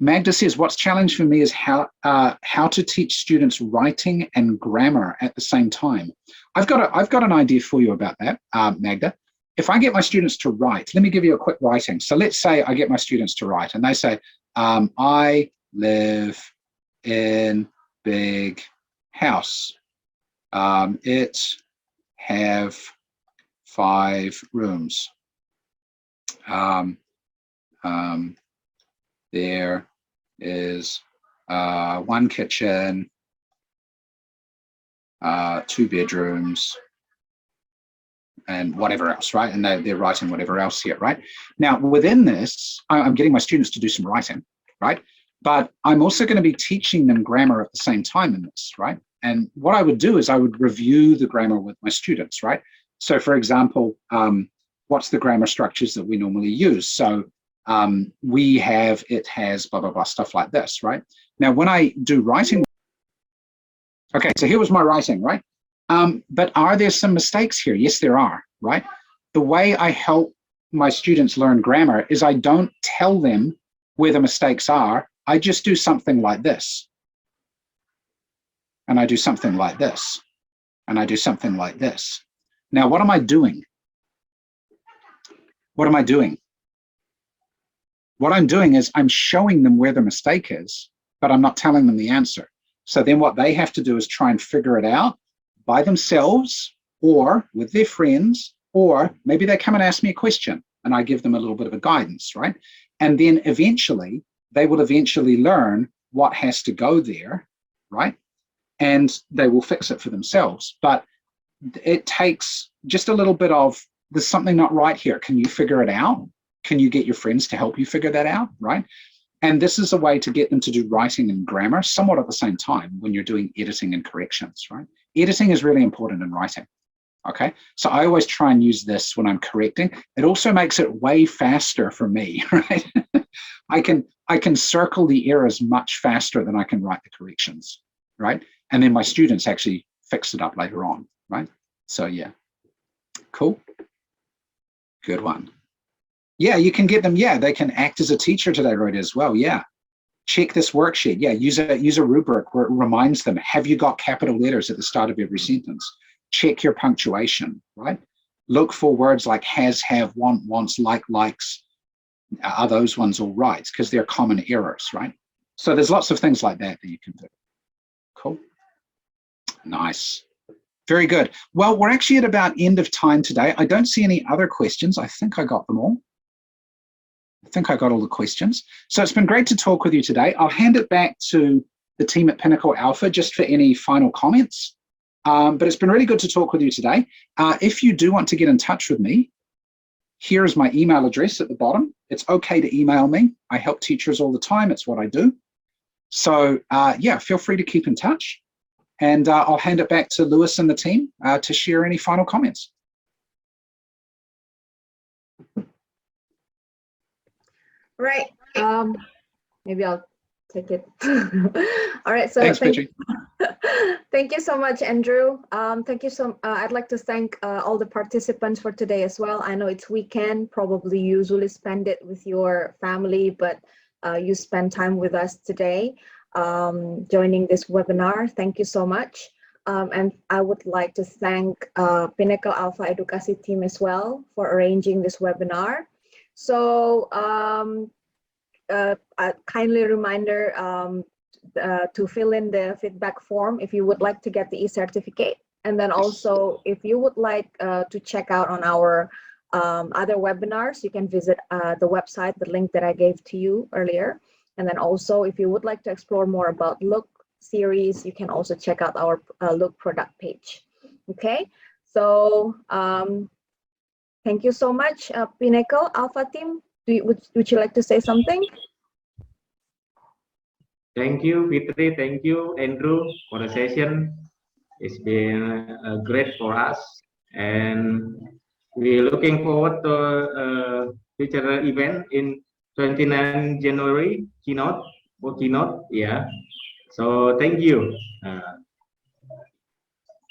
Magda says, what's challenged for me is how to teach students writing and grammar at the same time. I've got an idea for you about that, Magda. If I get my students to write, let me give you a quick writing. So let's say I get my students to write and they say, I live in big house. It have 5 rooms. There is 1 kitchen, 2 bedrooms, and whatever else, right? And they're writing whatever else here, right? Now, within this, I'm getting my students to do some writing, right? But I'm also going to be teaching them grammar at the same time in this, right? And what I would do is I would review the grammar with my students, right? So for example, what's the grammar structures that we normally use? So we have, it has, blah, blah, blah, stuff like this, right? Now, when I do writing, okay, so here was my writing, right? But are there some mistakes here? Yes, there are, right? The way I help my students learn grammar is I don't tell them where the mistakes are. I just do something like this. And I do something like this. And I do something like this. Now, what am I doing? What am I doing? What I'm doing is I'm showing them where the mistake is, but I'm not telling them the answer. So then what they have to do is try and figure it out by themselves or with their friends, or maybe they come and ask me a question and I give them a little bit of a guidance, right? And then eventually, they will eventually learn what has to go there, right? And they will fix it for themselves. But it takes just a little bit of there's something not right here. Can you figure it out? Can you get your friends to help you figure that out, right? And this is a way to get them to do writing and grammar somewhat at the same time when you're doing editing and corrections, right? Editing is really important in writing, okay? So I always try and use this when I'm correcting. It also makes it way faster for me, right? I can circle the errors much faster than I can write the corrections, right? And then my students actually fix it up later on, right? So yeah, cool. Good one. Yeah, you can get them. Yeah, they can act as a teacher today, right, as well. Yeah. Check this worksheet. Yeah, use a rubric where it reminds them, have you got capital letters at the start of every sentence? Check your punctuation, right? Look for words like has, have, want, wants, like, likes. Are those ones all right? Because they're common errors, right? So there's lots of things like that you can do. Cool. Nice. Very good. Well, we're actually at about end of time today. I don't see any other questions. I think I got them all. I think I got all the questions. So it's been great to talk with you today. I'll hand it back to the team at Pinnacle Alpha just for any final comments. But it's been really good to talk with you today. If you do want to get in touch with me, here is my email address at the bottom. It's okay to email me. I help teachers all the time. It's what I do. So yeah, feel free to keep in touch. And I'll hand it back to Lewis and the team to share any final comments. Right. Maybe I'll take it. All right. So thanks, thank you so much, Andrew. Thank you so. I'd like to thank all the participants for today as well. I know it's weekend. Probably you usually spend it with your family, but you spend time with us today, joining this webinar. Thank you so much. And I would like to thank Pinnacle Alpha Edukasi team as well for arranging this webinar. So a kindly reminder to fill in the feedback form if you would like to get the e-certificate. And then also, if you would like to check out on our other webinars, you can visit the website, the link that I gave to you earlier. And then also, if you would like to explore more about Look series, you can also check out our Look product page. Okay, so thank you so much, Pinnacle Alpha team. Would you like to say something? Thank you, Fitri. Thank you, Andrew, for the session. It's been great for us, and we're looking forward to future event in 29 January keynote. Yeah. So thank you.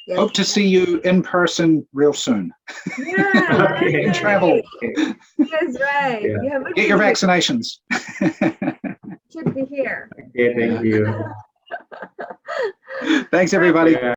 Yes. Hope to see you in person real soon. Yeah. Okay. And travel. Yes, right. Yeah. You haven't Get your been vaccinations. should be here. Okay, thank you. Thanks, everybody. Yeah.